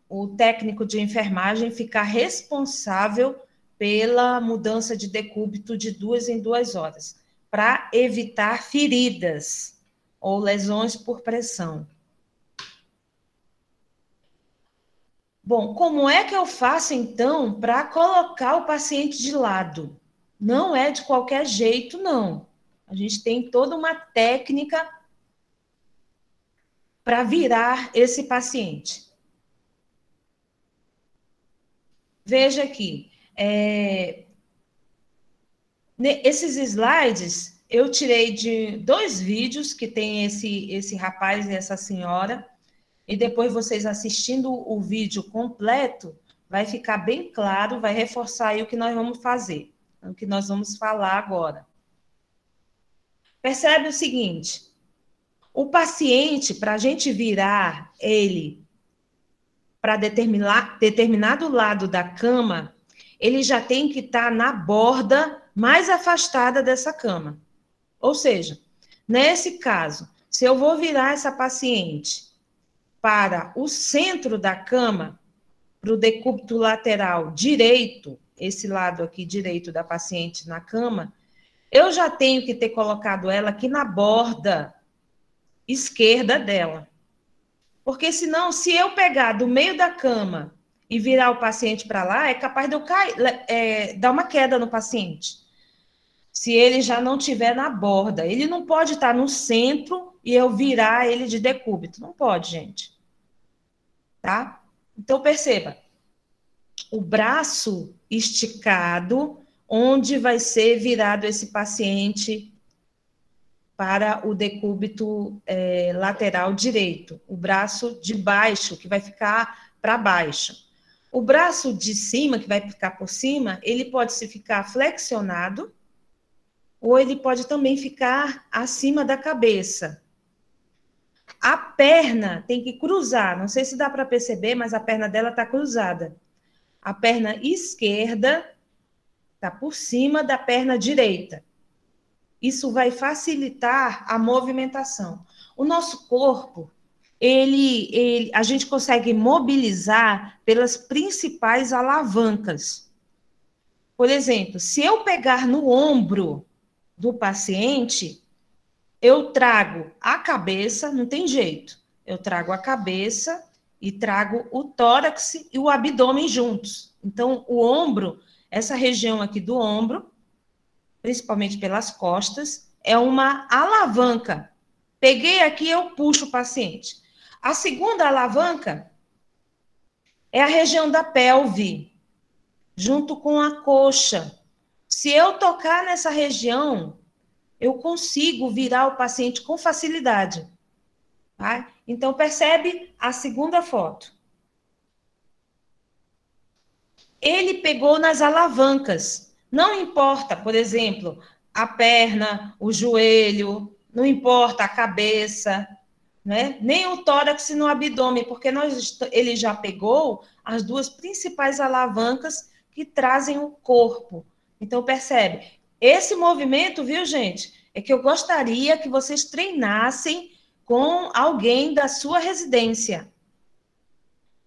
o técnico de enfermagem ficar responsável pela mudança de decúbito de 2 em 2 horas, para evitar feridas ou lesões por pressão. Bom, como é que eu faço, então, para colocar o paciente de lado? Não é de qualquer jeito, não. A gente tem toda uma técnica para virar esse paciente. Veja aqui, esses slides eu tirei de 2 vídeos que tem esse rapaz e essa senhora, e depois vocês assistindo o vídeo completo, vai ficar bem claro, vai reforçar aí o que nós vamos fazer, o que nós vamos falar agora. Percebe o seguinte, o paciente, para a gente virar ele para determinado lado da cama, ele já tem que estar na borda mais afastada dessa cama. Ou seja, nesse caso, se eu vou virar essa paciente para o centro da cama, para o decúbito lateral direito, esse lado aqui direito da paciente na cama, eu já tenho que ter colocado ela aqui na borda esquerda dela. Porque senão, se eu pegar do meio da cama e virar o paciente para lá, é capaz de eu dar uma queda no paciente. Se ele já não estiver na borda. Ele não pode estar no centro e eu virar ele de decúbito. Não pode, gente. Tá? Então, perceba. O braço esticado, onde vai ser virado esse paciente para o decúbito lateral direito. O braço de baixo, que vai ficar para baixo. O braço de cima, que vai ficar por cima, ele pode se ficar flexionado, ou ele pode também ficar acima da cabeça. A perna tem que cruzar, não sei se dá para perceber, mas a perna dela está cruzada. A perna esquerda está por cima da perna direita. Isso vai facilitar a movimentação. O nosso corpo, a gente consegue mobilizar pelas principais alavancas. Por exemplo, se eu pegar no ombro do paciente, eu trago a cabeça, não tem jeito. Eu trago a cabeça e trago o tórax e o abdômen juntos. Então, o ombro, essa região aqui do ombro, principalmente pelas costas, é uma alavanca. Peguei aqui, eu puxo o paciente. A segunda alavanca é a região da pelve, junto com a coxa. Se eu tocar nessa região, eu consigo virar o paciente com facilidade. Tá? Então, percebe a segunda foto. Ele pegou nas alavancas. Não importa, por exemplo, a perna, o joelho, não importa a cabeça, né? Nem o tórax no abdômen, porque ele já pegou as 2 principais alavancas que trazem o corpo. Então, percebe? Esse movimento, viu, gente, é que eu gostaria que vocês treinassem com alguém da sua residência,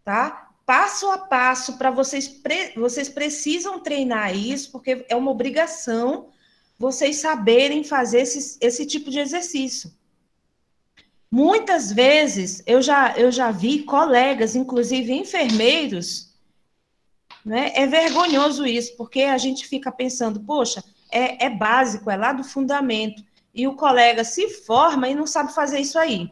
tá? Passo a passo, para vocês precisam treinar isso, porque é uma obrigação vocês saberem fazer esse tipo de exercício. Muitas vezes, eu já vi colegas, inclusive enfermeiros, né? É vergonhoso isso, porque a gente fica pensando, poxa, é básico, é lá do fundamento, e o colega se forma e não sabe fazer isso aí.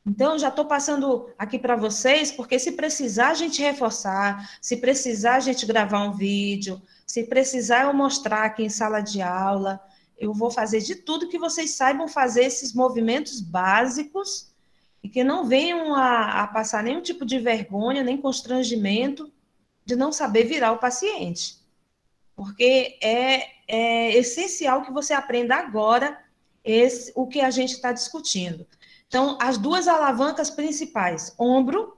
Então, já estou passando aqui para vocês, porque se precisar a gente reforçar, se precisar a gente gravar um vídeo, se precisar eu mostrar aqui em sala de aula, eu vou fazer de tudo que vocês saibam fazer esses movimentos básicos e que não venham a passar nenhum tipo de vergonha, nem constrangimento de não saber virar o paciente. Porque é essencial que você aprenda agora o que a gente está discutindo. Então, as duas alavancas principais, ombro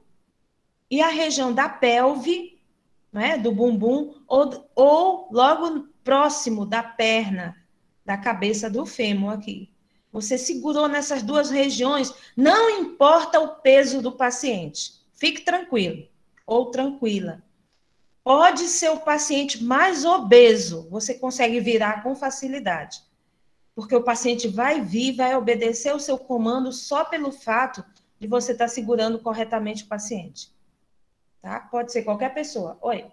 e a região da pelve, né, do bumbum, ou logo próximo da perna, da cabeça do fêmur aqui. Você segurou nessas duas regiões, não importa o peso do paciente. Fique tranquilo ou tranquila. Pode ser o paciente mais obeso, você consegue virar com facilidade. Porque o paciente vai vir, vai obedecer o seu comando só pelo fato de você estar segurando corretamente o paciente. Tá? Pode ser qualquer pessoa. Oi.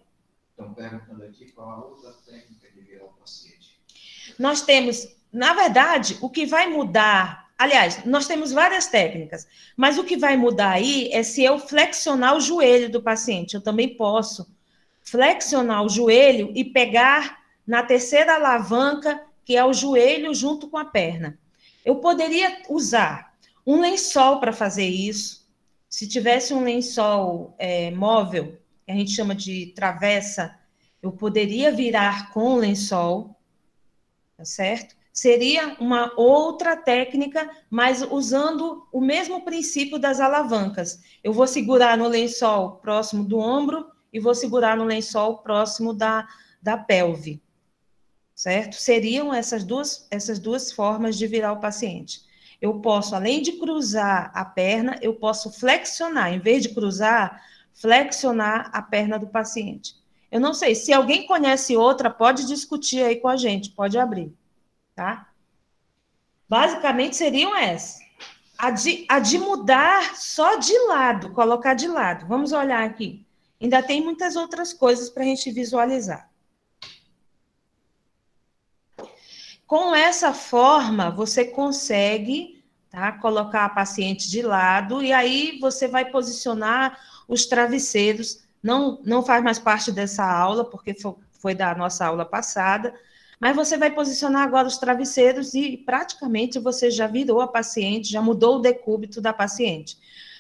Estão perguntando aqui qual a outra técnica de virar o paciente. Nós temos, na verdade, o que vai mudar... Aliás, nós temos várias técnicas, mas o que vai mudar aí é se eu flexionar o joelho do paciente. Eu também posso flexionar o joelho e pegar na terceira alavanca, que é o joelho junto com a perna. Eu poderia usar um lençol para fazer isso. Se tivesse um lençol móvel, que a gente chama de travessa, eu poderia virar com o lençol, tá certo? Seria uma outra técnica, mas usando o mesmo princípio das alavancas. Eu vou segurar no lençol próximo do ombro e vou segurar no lençol próximo da pelve, certo? Seriam essas duas formas de virar o paciente. Eu posso, além de cruzar a perna, eu posso flexionar. Em vez de cruzar, flexionar a perna do paciente. Eu não sei, se alguém conhece outra, pode discutir aí com a gente, pode abrir. Tá? Basicamente seriam essas. A de mudar só de lado, colocar de lado. Vamos olhar aqui. Ainda tem muitas outras coisas para a gente visualizar. Com essa forma, você consegue, tá, colocar a paciente de lado e aí você vai posicionar os travesseiros. Não faz mais parte dessa aula, porque foi da nossa aula passada, mas você vai posicionar agora os travesseiros e praticamente você já virou a paciente, já mudou o decúbito da paciente.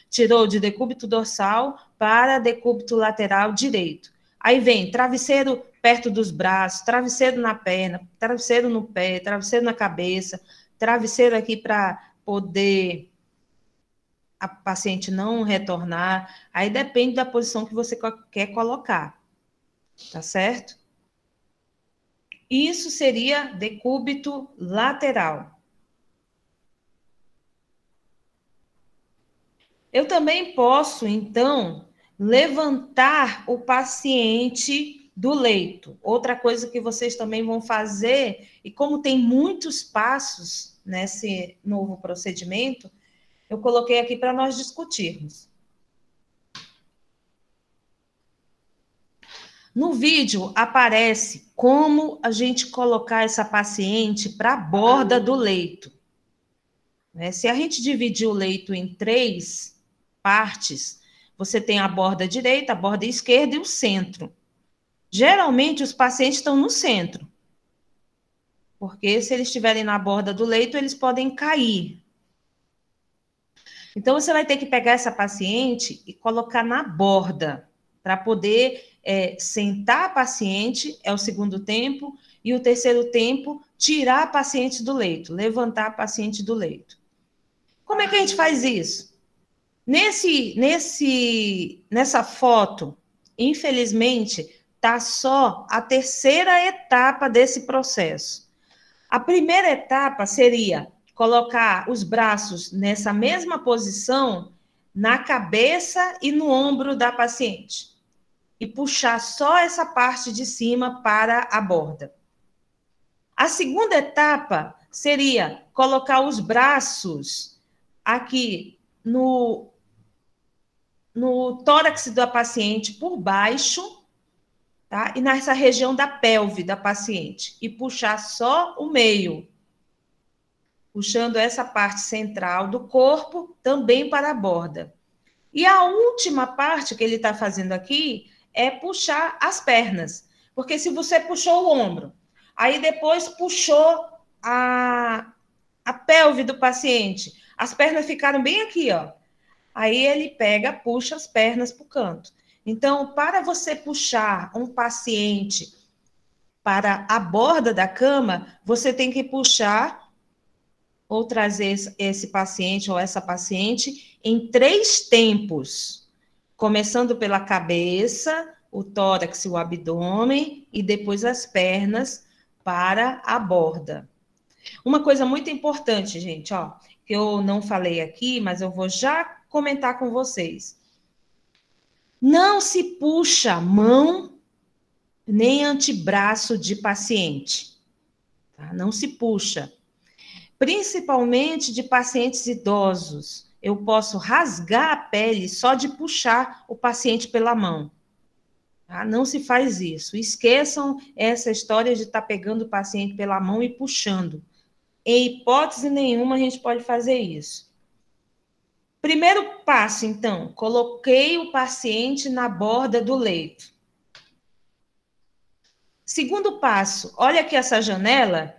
Tirou de decúbito dorsal para decúbito lateral direito. Aí vem travesseiro perto dos braços, travesseiro na perna, travesseiro no pé, travesseiro na cabeça, travesseiro aqui para poder a paciente não retornar. Aí depende da posição que você quer colocar. Tá certo? Isso seria decúbito lateral. Eu também posso, então, levantar o paciente do leito. Outra coisa que vocês também vão fazer, e como tem muitos passos nesse novo procedimento, eu coloquei aqui para nós discutirmos. No vídeo aparece como a gente colocar essa paciente para a borda do leito. Se a gente dividir o leito em 3 partes, você tem a borda direita, a borda esquerda e o centro. Geralmente, os pacientes estão no centro, porque se eles estiverem na borda do leito, eles podem cair. Então, você vai ter que pegar essa paciente e colocar na borda, para poder sentar a paciente, é o segundo tempo, e o terceiro tempo, tirar a paciente do leito, levantar a paciente do leito. Como é que a gente faz isso? Nessa foto, infelizmente, está só a terceira etapa desse processo. A primeira etapa seria colocar os braços nessa mesma posição na cabeça e no ombro da paciente e puxar só essa parte de cima para a borda. A segunda etapa seria colocar os braços aqui no tórax da paciente por baixo, tá? E nessa região da pelve da paciente e puxar só o meio, puxando essa parte central do corpo também para a borda. E a última parte que ele está fazendo aqui é puxar as pernas. Porque se você puxou o ombro, aí depois puxou a pelve do paciente, as pernas ficaram bem aqui, ó. Aí ele pega, puxa as pernas para o canto. Então, para você puxar um paciente para a borda da cama, você tem que puxar ou trazer esse paciente ou essa paciente em 3 tempos, começando pela cabeça, o tórax e o abdômen, e depois as pernas para a borda. Uma coisa muito importante, gente, ó, que eu não falei aqui, mas eu vou já comentar com vocês. Não se puxa mão nem antebraço de paciente, tá? Não se puxa. Principalmente de pacientes idosos. Eu posso rasgar a pele só de puxar o paciente pela mão. Tá? Não se faz isso. Esqueçam essa história de estar pegando o paciente pela mão e puxando. Em hipótese nenhuma a gente pode fazer isso. Primeiro passo, então, coloquei o paciente na borda do leito. Segundo passo, olha aqui essa janela,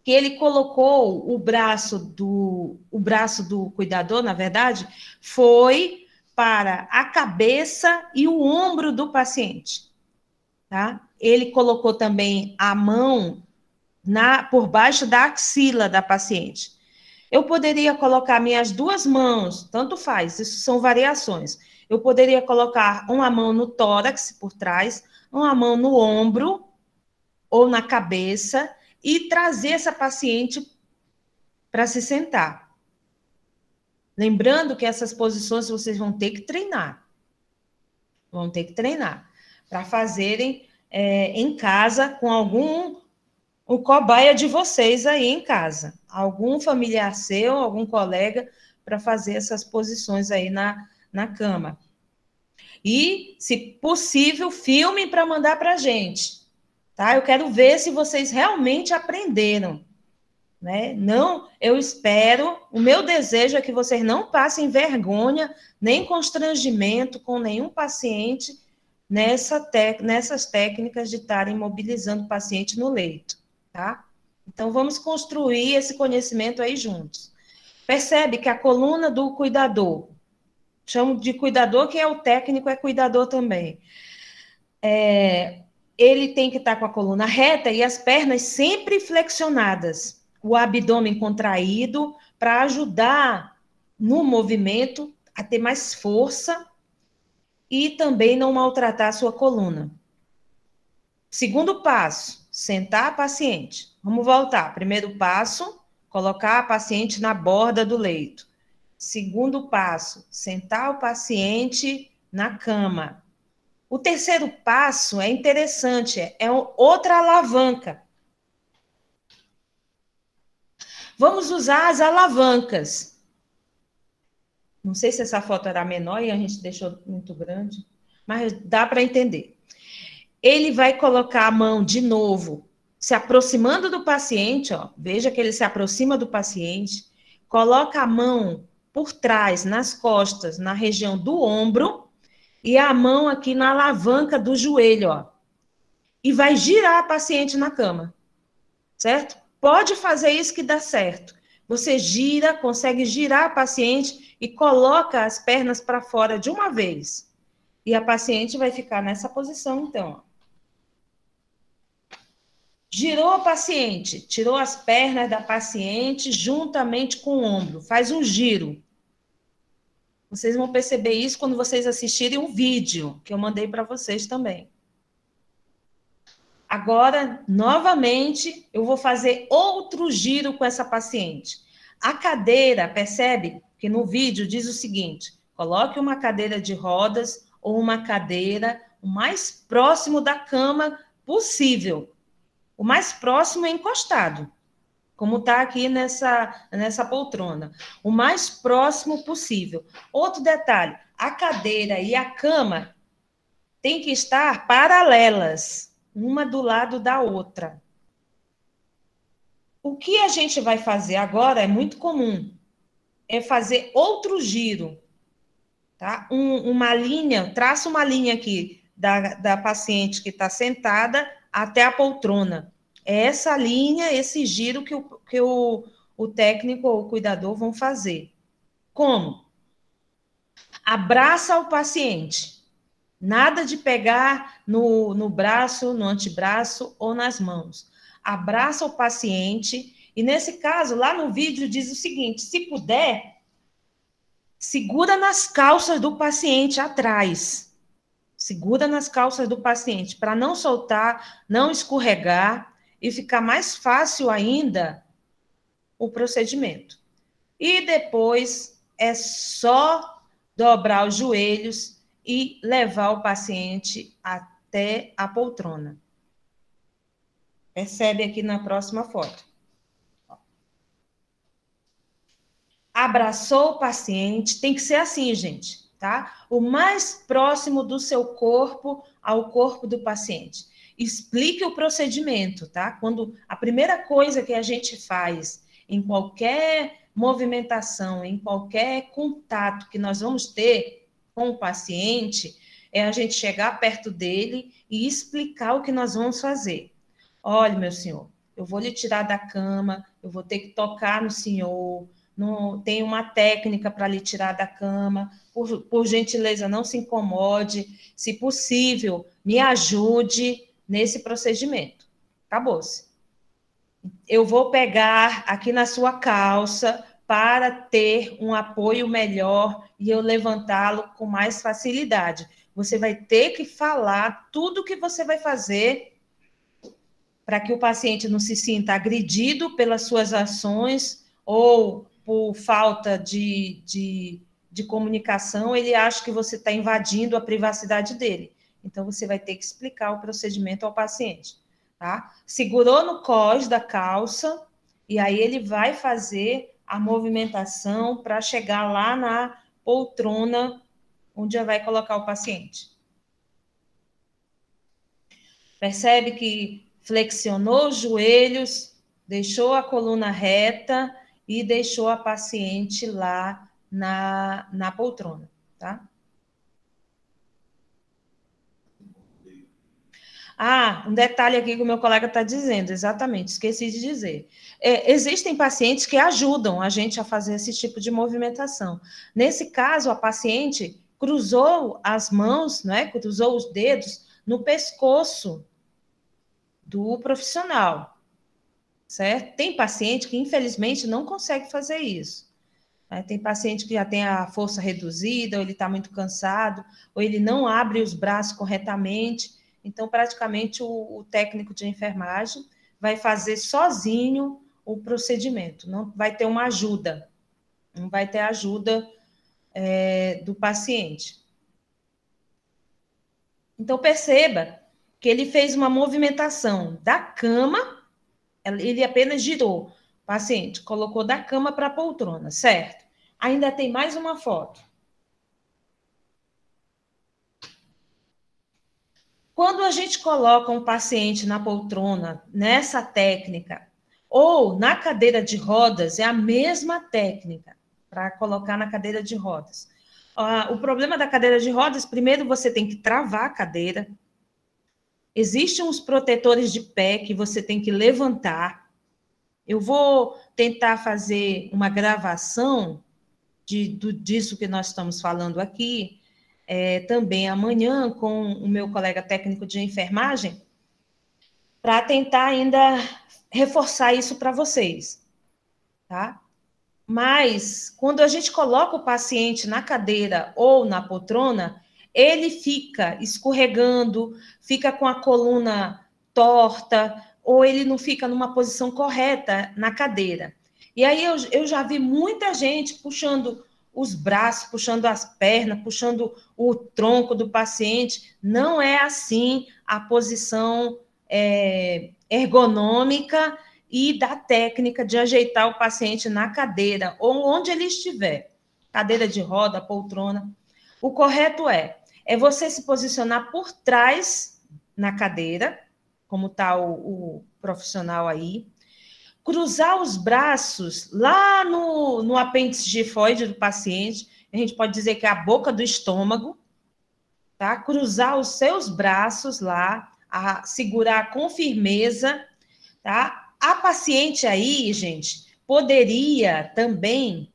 que ele colocou o braço do cuidador, na verdade, foi para a cabeça e o ombro do paciente, tá? Ele colocou também a mão por baixo da axila da paciente. Eu poderia colocar minhas 2 mãos, tanto faz, isso são variações. Eu poderia colocar uma mão no tórax, por trás, uma mão no ombro ou na cabeça e trazer essa paciente para se sentar. Lembrando que essas posições vocês vão ter que treinar. Vão ter que treinar para fazerem em casa com o cobaia de vocês aí em casa. Algum familiar seu, algum colega, para fazer essas posições aí na cama. E, se possível, filmem para mandar para a gente. Tá? Eu quero ver se vocês realmente aprenderam. Né? Não, eu espero, o meu desejo é que vocês não passem vergonha, nem constrangimento com nenhum paciente nessas técnicas de estarem mobilizando o paciente no leito. Tá? Então, vamos construir esse conhecimento aí juntos. Percebe que a coluna do cuidador, chamo de cuidador, quem é o técnico é cuidador também. Ele tem que estar com a coluna reta e as pernas sempre flexionadas, o abdômen contraído, para ajudar no movimento a ter mais força e também não maltratar a sua coluna. Segundo passo, sentar a paciente. Vamos voltar. Primeiro passo, colocar a paciente na borda do leito. Segundo passo, sentar o paciente na cama. O terceiro passo é interessante, é outra alavanca. Vamos usar as alavancas. Não sei se essa foto era menor e a gente deixou muito grande, mas dá para entender. Ele vai colocar a mão de novo, se aproximando do paciente, ó, veja que ele se aproxima do paciente, coloca a mão por trás, nas costas, na região do ombro, e a mão aqui na alavanca do joelho, ó. E vai girar a paciente na cama, certo? Pode fazer isso que dá certo. Você gira, consegue girar a paciente e coloca as pernas para fora de uma vez. E a paciente vai ficar nessa posição, então, ó. Girou a paciente, tirou as pernas da paciente juntamente com o ombro, faz um giro. Vocês vão perceber isso quando vocês assistirem um vídeo que eu mandei para vocês também. Agora, novamente, eu vou fazer outro giro com essa paciente. A cadeira, percebe que no vídeo diz o seguinte: coloque uma cadeira de rodas ou uma cadeira o mais próximo da cama possível. O mais próximo é encostado, como está aqui nessa poltrona. O mais próximo possível. Outro detalhe, a cadeira e a cama têm que estar paralelas, uma do lado da outra. O que a gente vai fazer agora é muito comum, é fazer outro giro, tá? Uma linha, traça uma linha aqui da paciente que está sentada até a poltrona. É essa linha, esse giro que o técnico ou o cuidador vão fazer. Como? Abraça o paciente. Nada de pegar no braço, no antebraço ou nas mãos. Abraça o paciente e, nesse caso, lá no vídeo diz o seguinte, se puder, segura nas calças do paciente atrás. Segura nas calças do paciente para não soltar, não escorregar e ficar mais fácil ainda o procedimento. E depois é só dobrar os joelhos e levar o paciente até a poltrona. Percebe aqui na próxima foto. Abraçou o paciente, tem que ser assim, gente, tá? O mais próximo do seu corpo ao corpo do paciente. Explique o procedimento, tá? Quando a primeira coisa que a gente faz em qualquer movimentação, em qualquer contato que nós vamos ter com o paciente, é a gente chegar perto dele e explicar o que nós vamos fazer. Olha, meu senhor, eu vou lhe tirar da cama, eu vou ter que tocar no senhor, tem uma técnica para lhe tirar da cama, por gentileza, não se incomode, se possível, me ajude nesse procedimento. Acabou-se. Eu vou pegar aqui na sua calça para ter um apoio melhor e eu levantá-lo com mais facilidade. Você vai ter que falar tudo o que você vai fazer para que o paciente não se sinta agredido pelas suas ações ou por falta de comunicação, ele acha que você está invadindo a privacidade dele. Então, você vai ter que explicar o procedimento ao paciente, tá? Segurou no cós da calça, e aí ele vai fazer a movimentação para chegar lá na poltrona, onde já vai colocar o paciente. Percebe que flexionou os joelhos, deixou a coluna reta e deixou a paciente lá na poltrona, tá? Ah, um detalhe aqui que o meu colega está dizendo, exatamente, esqueci de dizer. Existem pacientes que ajudam a gente a fazer esse tipo de movimentação. Nesse caso, a paciente cruzou as mãos, né, cruzou os dedos no pescoço do profissional, certo? Tem paciente que, infelizmente, não consegue fazer isso. Tem paciente que já tem a força reduzida, ou ele está muito cansado, ou ele não abre os braços corretamente. Então, praticamente, o técnico de enfermagem vai fazer sozinho o procedimento. Não vai ter uma ajuda. Não vai ter ajuda do paciente. Então, perceba que ele fez uma movimentação da cama, ele apenas girou. O paciente colocou da cama para a poltrona, certo? Ainda tem mais uma foto. Quando a gente coloca um paciente na poltrona, nessa técnica, ou na cadeira de rodas, é a mesma técnica para colocar na cadeira de rodas. O problema da cadeira de rodas, primeiro você tem que travar a cadeira. Existem uns protetores de pé que você tem que levantar. Eu vou tentar fazer uma gravação disso que nós estamos falando aqui, também amanhã, com o meu colega técnico de enfermagem, para tentar ainda reforçar isso para vocês, tá? Mas, quando a gente coloca o paciente na cadeira ou na poltrona, ele fica escorregando, fica com a coluna torta, ou ele não fica numa posição correta na cadeira. E aí eu já vi muita gente puxando os braços, puxando as pernas, puxando o tronco do paciente. Não é assim a posição ergonômica e da técnica de ajeitar o paciente na cadeira, ou onde ele estiver. Cadeira de roda, poltrona. O correto é você se posicionar por trás na cadeira, como está o profissional aí, cruzar os braços lá no apêndice gifoide do paciente, a gente pode dizer que é a boca do estômago, tá? Cruzar os seus braços lá, segurar com firmeza, tá? A paciente aí, gente, poderia também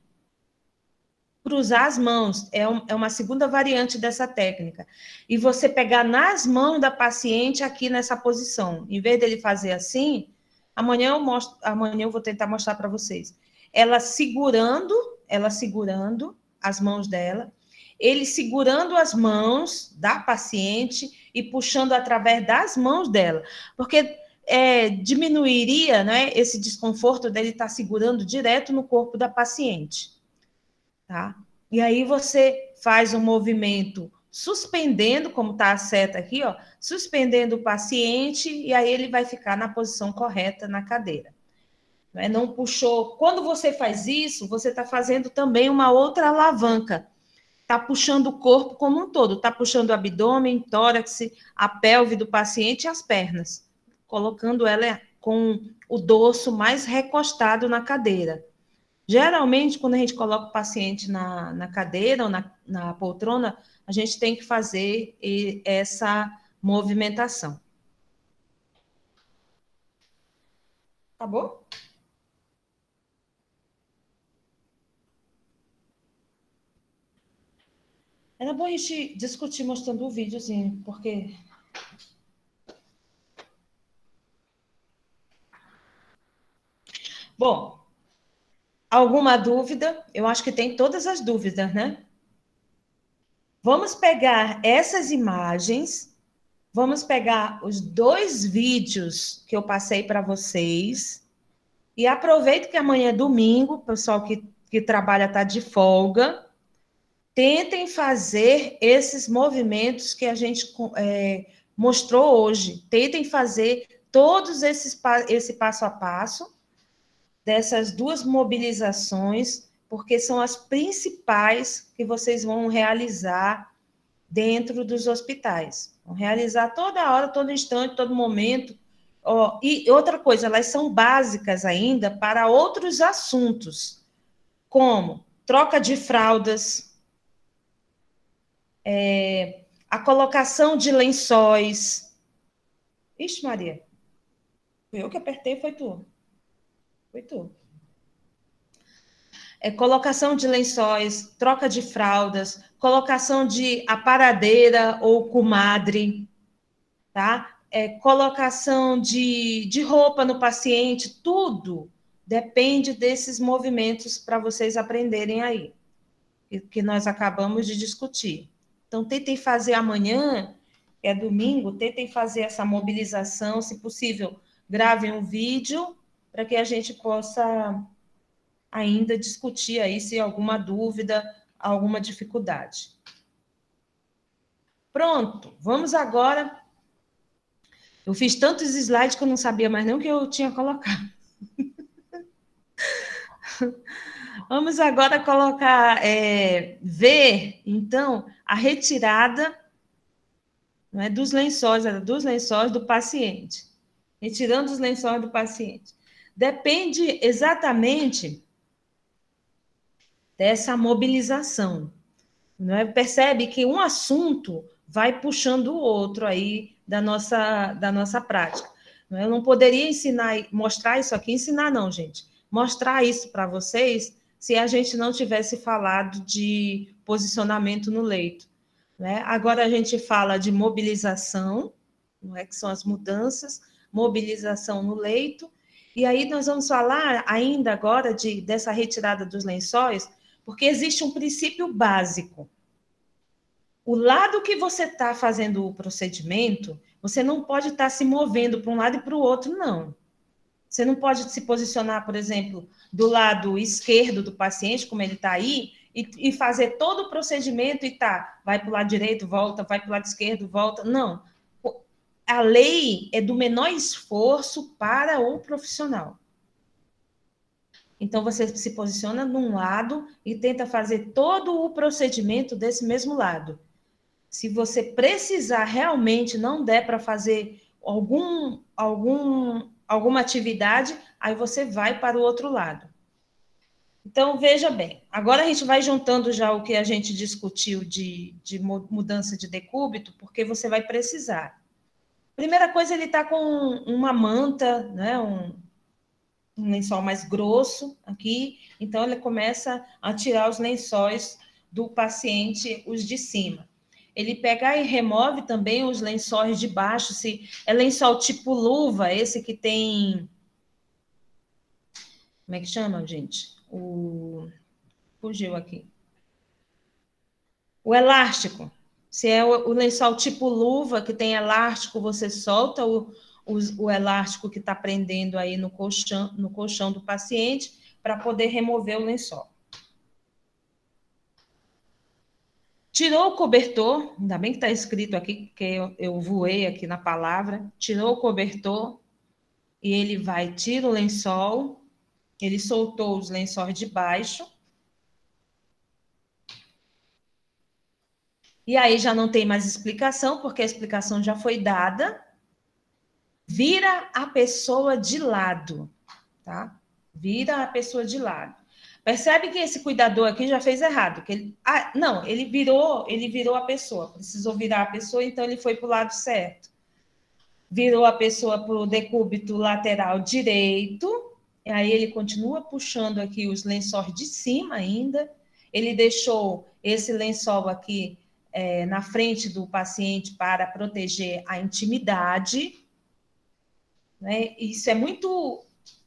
cruzar as mãos, é uma segunda variante dessa técnica. E você pegar nas mãos da paciente aqui nessa posição. Em vez dele fazer assim, amanhã eu vou tentar mostrar para vocês. Ela segurando as mãos dela, ele segurando as mãos da paciente e puxando através das mãos dela. Porque diminuiria, né, esse desconforto dele estar segurando direto no corpo da paciente. Tá? E aí você faz um movimento suspendendo, como está a seta aqui, ó, suspendendo o paciente, e aí ele vai ficar na posição correta na cadeira. Não puxou. Quando você faz isso, você está fazendo também uma outra alavanca. Está puxando o corpo como um todo, está puxando o abdômen, tórax, a pelve do paciente e as pernas, colocando ela com o dorso mais recostado na cadeira. Geralmente, quando a gente coloca o paciente na cadeira ou na poltrona, a gente tem que fazer essa movimentação. Tá bom? Era bom a gente discutir mostrando o videozinho, porque... Bom, alguma dúvida? Eu acho que tem todas as dúvidas, né? Vamos pegar essas imagens, vamos pegar os 2 vídeos que eu passei para vocês, e aproveita que amanhã é domingo, o pessoal que trabalha está de folga, tentem fazer esses movimentos que a gente mostrou hoje. Tentem fazer todos esse passo a passo dessas 2 mobilizações, porque são as principais que vocês vão realizar dentro dos hospitais. Vão realizar toda hora, todo instante, todo momento. E outra coisa, elas são básicas ainda para outros assuntos, como troca de fraldas, a colocação de lençóis. Ixi, Maria, fui eu que apertei, foi tu. Foi tu. Colocação de lençóis, troca de fraldas, colocação de aparadeira ou comadre, tá? Colocação de roupa no paciente, tudo depende desses movimentos para vocês aprenderem aí, que nós acabamos de discutir. Então, tentem fazer amanhã, é domingo, tentem fazer essa mobilização, se possível, gravem um vídeo para que a gente possa ainda discutir aí se alguma dúvida, alguma dificuldade. Pronto, vamos agora. Eu fiz tantos slides que eu não sabia mais nem o que eu tinha colocado. Vamos agora colocar, ver, então, a retirada, não é, dos lençóis do paciente. Retirando os lençóis do paciente. Depende exatamente dessa mobilização. Não é? Percebe que um assunto vai puxando o outro aí da nossa prática. Não é? Eu não poderia mostrar isso aqui, ensinar não, gente. Mostrar isso para vocês se a gente não tivesse falado de posicionamento no leito. Não é? Agora a gente fala de mobilização, não é? Que são as mudanças, mobilização no leito, e aí nós vamos falar ainda agora dessa retirada dos lençóis, porque existe um princípio básico. O lado que você está fazendo o procedimento, você não pode estar se movendo para um lado e para o outro, não. Você não pode se posicionar, por exemplo, do lado esquerdo do paciente, como ele está aí, e fazer todo o procedimento e vai para o lado direito, volta, vai para o lado esquerdo, volta. Não. A lei é do menor esforço para o profissional. Então, você se posiciona num lado e tenta fazer todo o procedimento desse mesmo lado. Se você precisar realmente, não der para fazer alguma atividade, aí você vai para o outro lado. Então, veja bem, agora a gente vai juntando já o que a gente discutiu de mudança de decúbito, porque você vai precisar. Primeira coisa, ele está com uma manta, né, um lençol mais grosso aqui, então ele começa a tirar os lençóis do paciente, os de cima. Ele pega e remove também os lençóis de baixo, se é lençol tipo luva, esse que tem... Como é que chama, gente? Fugiu aqui. O elástico. Se é o lençol tipo luva, que tem elástico, você solta o elástico que está prendendo aí no colchão do paciente para poder remover o lençol. Tirou o cobertor, ainda bem que está escrito aqui, porque eu voei aqui na palavra. Tirou o cobertor e ele tira o lençol, ele soltou os lençóis de baixo. E aí já não tem mais explicação, porque a explicação já foi dada. Vira a pessoa de lado, tá? Vira a pessoa de lado. Percebe que esse cuidador aqui já fez errado. Que ele virou a pessoa. Precisou virar a pessoa, então ele foi para o lado certo. Virou a pessoa para o decúbito lateral direito. E aí ele continua puxando aqui os lençóis de cima ainda. Ele deixou esse lençol aqui na frente do paciente para proteger a intimidade. Né? Isso é muito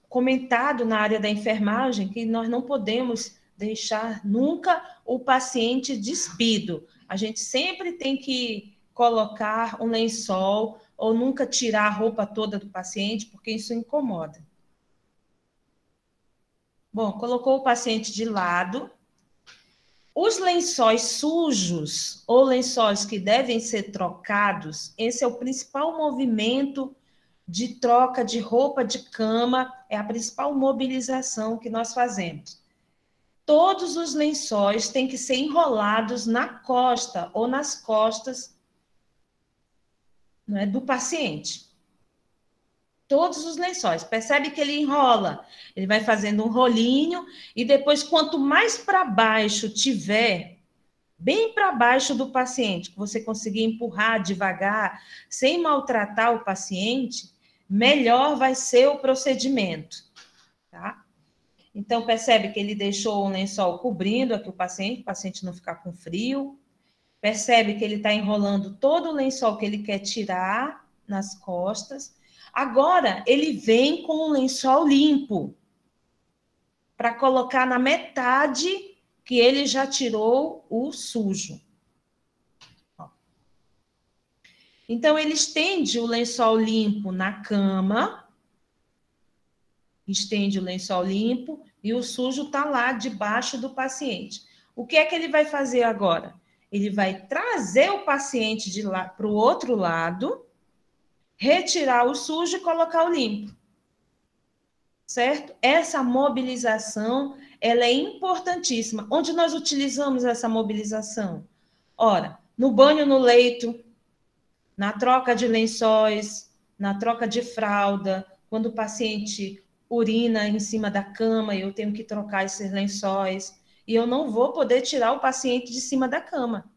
comentado na área da enfermagem, que nós não podemos deixar nunca o paciente despido. A gente sempre tem que colocar um lençol ou nunca tirar a roupa toda do paciente, porque isso incomoda. Bom, colocou o paciente de lado. Os lençóis sujos ou lençóis que devem ser trocados, esse é o principal movimento de troca de roupa de cama, é a principal mobilização que nós fazemos. Todos os lençóis têm que ser enrolados na costa ou nas costas, não é, do paciente. Todos os lençóis. Percebe que ele enrola, ele vai fazendo um rolinho e depois, quanto mais para baixo tiver, bem para baixo do paciente, que você conseguir empurrar devagar, sem maltratar o paciente, melhor vai ser o procedimento, tá? Então, percebe que ele deixou um lençol cobrindo aqui o paciente não ficar com frio. Percebe que ele está enrolando todo o lençol que ele quer tirar nas costas. Agora, ele vem com um lençol limpo para colocar na metade que ele já tirou o sujo. Então, ele estende o lençol limpo na cama, estende o lençol limpo e o sujo está lá debaixo do paciente. O que é que ele vai fazer agora? Ele vai trazer o paciente de lá para o outro lado, retirar o sujo e colocar o limpo. Certo? Essa mobilização, ela é importantíssima. Onde nós utilizamos essa mobilização? Ora, no banho no leito, na troca de lençóis, na troca de fralda, quando o paciente urina em cima da cama e eu tenho que trocar esses lençóis, e eu não vou poder tirar o paciente de cima da cama,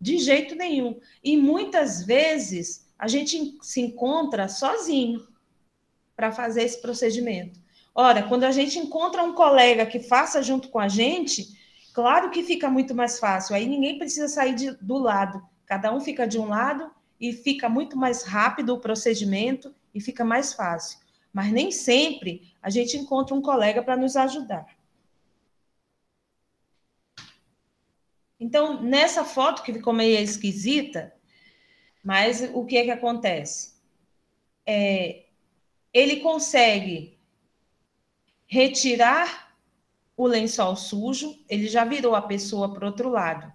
de jeito nenhum. E muitas vezes a gente se encontra sozinho para fazer esse procedimento. Ora, quando a gente encontra um colega que faça junto com a gente, claro que fica muito mais fácil, aí ninguém precisa sair do lado, cada um fica de um lado e fica muito mais rápido o procedimento e fica mais fácil. Mas nem sempre a gente encontra um colega para nos ajudar. Então, nessa foto, que ficou meio esquisita, mas o que é que acontece? Ele consegue retirar o lençol sujo, ele já virou a pessoa para o outro lado.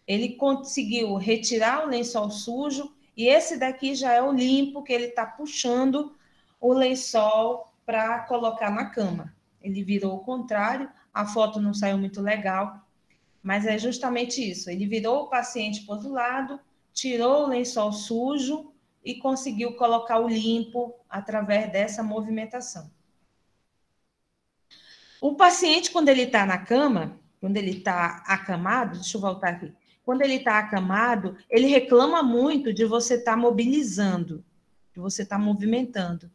Ele conseguiu retirar o lençol sujo e esse daqui já é o limpo, que ele está puxando o lençol para colocar na cama. Ele virou o contrário, a foto não saiu muito legal, mas é justamente isso. Ele virou o paciente para o outro lado, tirou o lençol sujo e conseguiu colocar o limpo através dessa movimentação. O paciente, quando ele está na cama, quando ele está acamado, deixa eu voltar aqui, quando ele está acamado, ele reclama muito de você estar mobilizando, de você estar movimentando.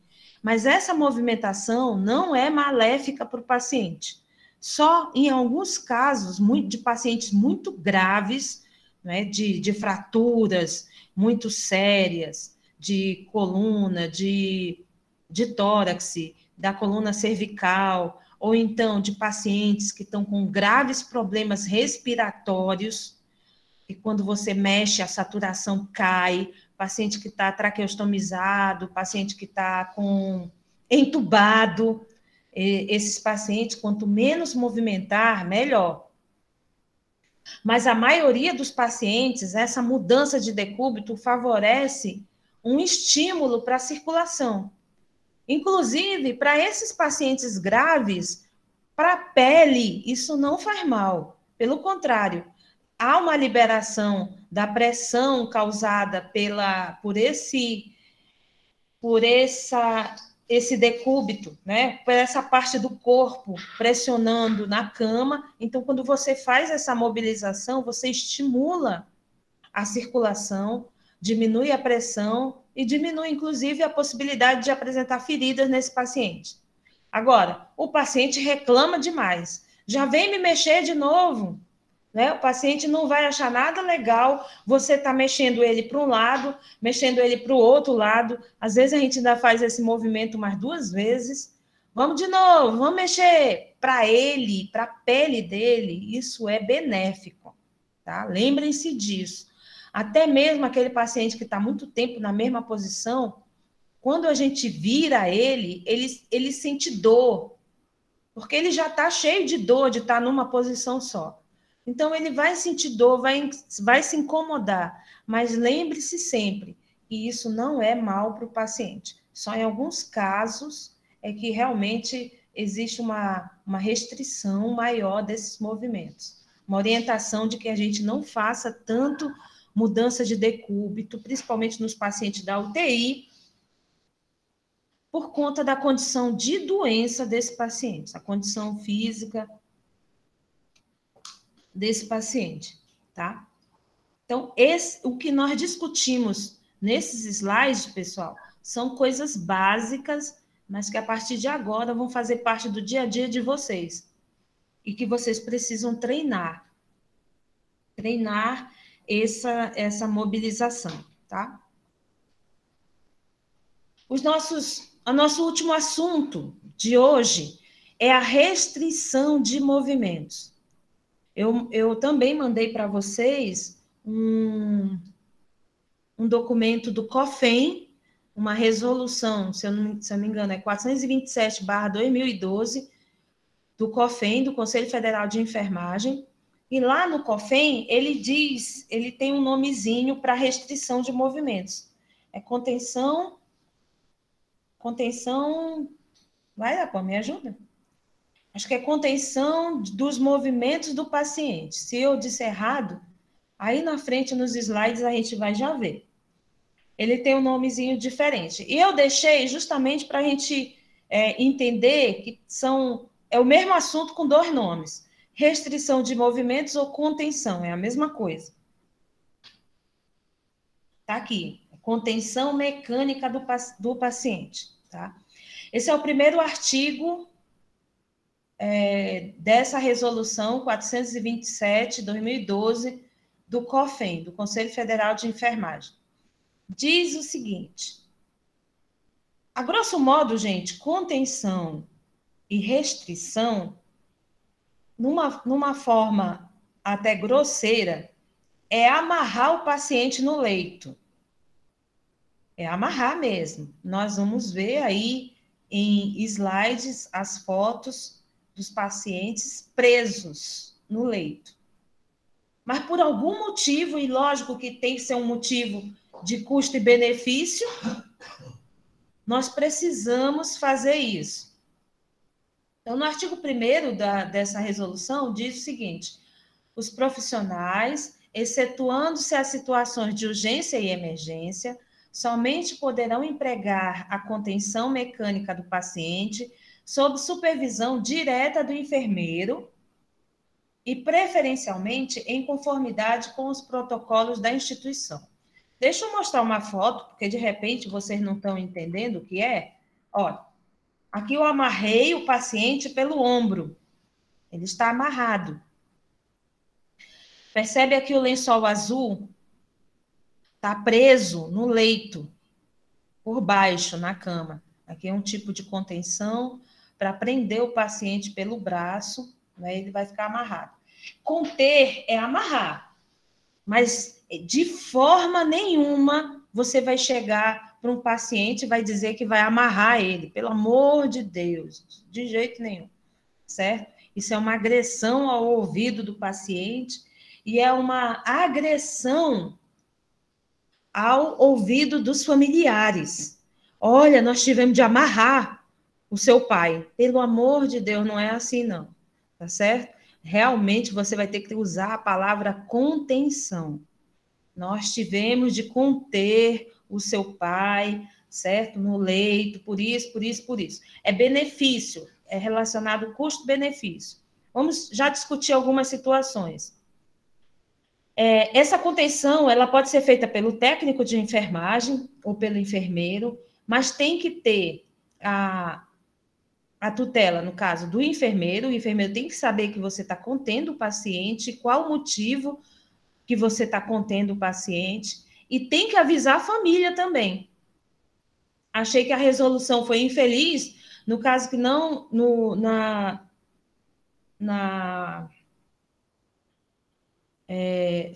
Mas essa movimentação não é maléfica para o paciente. Só em alguns casos de pacientes muito graves, né, de fraturas muito sérias, de coluna, de tórax, da coluna cervical, ou então de pacientes que estão com graves problemas respiratórios, e quando você mexe, a saturação cai, paciente que está traqueostomizado, paciente que está entubado, esses pacientes, quanto menos movimentar, melhor. Mas a maioria dos pacientes, essa mudança de decúbito favorece um estímulo para a circulação. Inclusive, para esses pacientes graves, para a pele, isso não faz mal. Pelo contrário, há uma liberação da pressão causada por esse decúbito, né? Por essa parte do corpo pressionando na cama. Então, quando você faz essa mobilização, você estimula a circulação, diminui a pressão e diminui, inclusive, a possibilidade de apresentar feridas nesse paciente. Agora, o paciente reclama demais. Já vem me mexer de novo, né? O paciente não vai achar nada legal, você está mexendo ele para um lado, mexendo ele para o outro lado. Às vezes a gente ainda faz esse movimento mais 2 vezes. Vamos de novo, vamos mexer para ele, para a pele dele. Isso é benéfico, tá? Lembrem-se disso. Até mesmo aquele paciente que está muito tempo na mesma posição, quando a gente vira ele sente dor, porque ele já está cheio de dor de estar numa posição só. Então, ele vai sentir dor, vai se incomodar, mas lembre-se sempre que isso não é mal para o paciente. Só em alguns casos é que realmente existe uma restrição maior desses movimentos. Uma orientação de que a gente não faça tanto mudança de decúbito, principalmente nos pacientes da UTI, por conta da condição de doença desse paciente, a condição física desse paciente, tá? Então, o que nós discutimos nesses slides, pessoal, são coisas básicas, mas que a partir de agora vão fazer parte do dia a dia de vocês e que vocês precisam treinar essa mobilização, tá? O nosso último assunto de hoje é a restrição de movimentos. Eu também mandei para vocês um documento do COFEM, uma resolução, se eu não me engano, é 427/2012, do COFEM, do Conselho Federal de Enfermagem. E lá no COFEM, ele tem um nomezinho para restrição de movimentos. É contenção... Vai, Apó, me ajuda? Acho que é contenção dos movimentos do paciente. Se eu disser errado, aí na frente, nos slides, a gente vai já ver. Ele tem um nomezinho diferente. E eu deixei justamente para a gente entender que é o mesmo assunto com 2 nomes. Restrição de movimentos ou contenção, é a mesma coisa. Tá aqui, contenção mecânica do paciente, tá? Esse é o primeiro artigo dessa resolução 427/2012 do COFEM, do Conselho Federal de Enfermagem. Diz o seguinte: a grosso modo, gente, contenção e restrição, numa forma até grosseira, é amarrar o paciente no leito. É amarrar mesmo. Nós vamos ver aí em slides as fotos dos pacientes presos no leito. Mas por algum motivo, e lógico que tem que ser um motivo de custo e benefício, nós precisamos fazer isso. Então, no artigo 1º dessa resolução, diz o seguinte: os profissionais, excetuando-se as situações de urgência e emergência, somente poderão empregar a contenção mecânica do paciente sob supervisão direta do enfermeiro e, preferencialmente, em conformidade com os protocolos da instituição. Deixa eu mostrar uma foto, porque, de repente, vocês não estão entendendo o que é. Ó, aqui eu amarrei o paciente pelo ombro. Ele está amarrado. Percebe aqui o lençol azul? Está preso no leito, por baixo, na cama. Aqui é um tipo de contenção para prender o paciente pelo braço, né? Ele vai ficar amarrado. Conter é amarrar, mas de forma nenhuma você vai chegar para um paciente e vai dizer que vai amarrar ele, pelo amor de Deus, de jeito nenhum, certo? Isso é uma agressão ao ouvido do paciente e é uma agressão ao ouvido dos familiares. Olha, nós tivemos de amarrar o seu pai. Pelo amor de Deus, não é assim não, tá certo? Realmente você vai ter que usar a palavra contenção. Nós tivemos de conter o seu pai, certo? No leito, por isso, por isso, por isso. É benefício, é relacionado custo-benefício. Vamos já discutir algumas situações. Essa contenção, ela pode ser feita pelo técnico de enfermagem ou pelo enfermeiro, mas tem que ter a tutela, no caso do enfermeiro. O enfermeiro tem que saber que você está contendo o paciente, qual o motivo que você está contendo o paciente, e tem que avisar a família também. Achei que a resolução foi infeliz, no caso que não,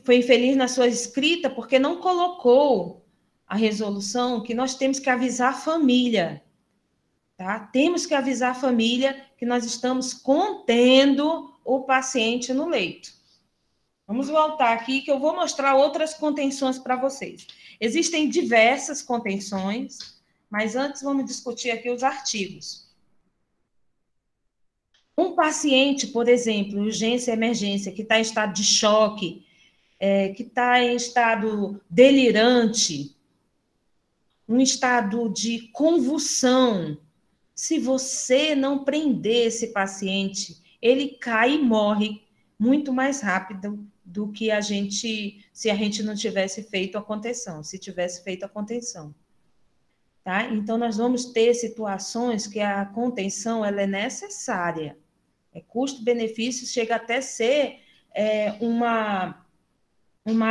foi infeliz na sua escrita, porque não colocou a resolução que nós temos que avisar a família, tá? Temos que avisar a família que nós estamos contendo o paciente no leito. Vamos voltar aqui, que eu vou mostrar outras contenções para vocês. Existem diversas contenções, mas antes vamos discutir aqui os artigos. Um paciente, por exemplo, urgência e emergência, que está em estado de choque, que está em estado delirante, um estado de convulsão, se você não prender esse paciente, ele cai e morre muito mais rápido do que se a gente não tivesse feito a contenção, se tivesse feito a contenção. Tá? Então, nós vamos ter situações que a contenção ela é necessária. Custo-benefício chega até a ser uma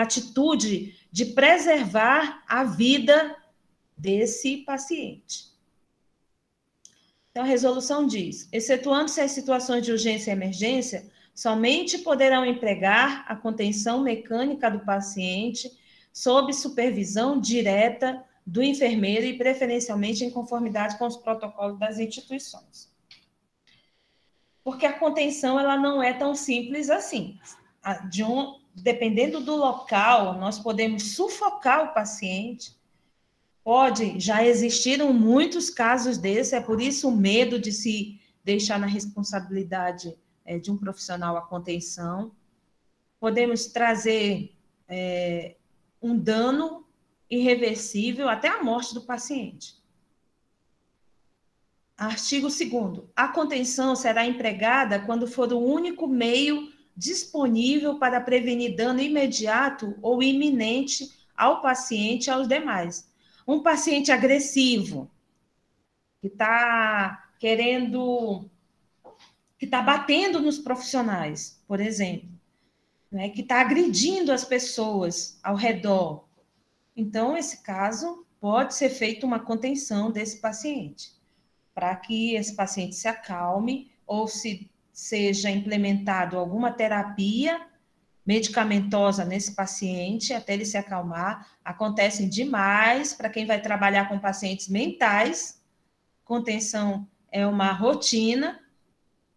atitude de preservar a vida desse paciente. Então, a resolução diz, excetuando-se as situações de urgência e emergência, somente poderão empregar a contenção mecânica do paciente sob supervisão direta do enfermeiro e preferencialmente em conformidade com os protocolos das instituições. Porque a contenção ela não é tão simples assim. Dependendo do local, nós podemos sufocar o paciente. Já existiram muitos casos desses, é por isso o medo de se deixar na responsabilidade de um profissional a contenção. Podemos trazer um dano irreversível até a morte do paciente. Artigo 2º. A contenção será empregada quando for o único meio disponível para prevenir dano imediato ou iminente ao paciente e aos demais. Um paciente agressivo, que está batendo nos profissionais, por exemplo, né, que está agredindo as pessoas ao redor. Então, esse caso, pode ser feita uma contenção desse paciente, para que esse paciente se acalme ou se seja implementado alguma terapia medicamentosa nesse paciente, até ele se acalmar. Acontecem demais para quem vai trabalhar com pacientes mentais. Contenção é uma rotina,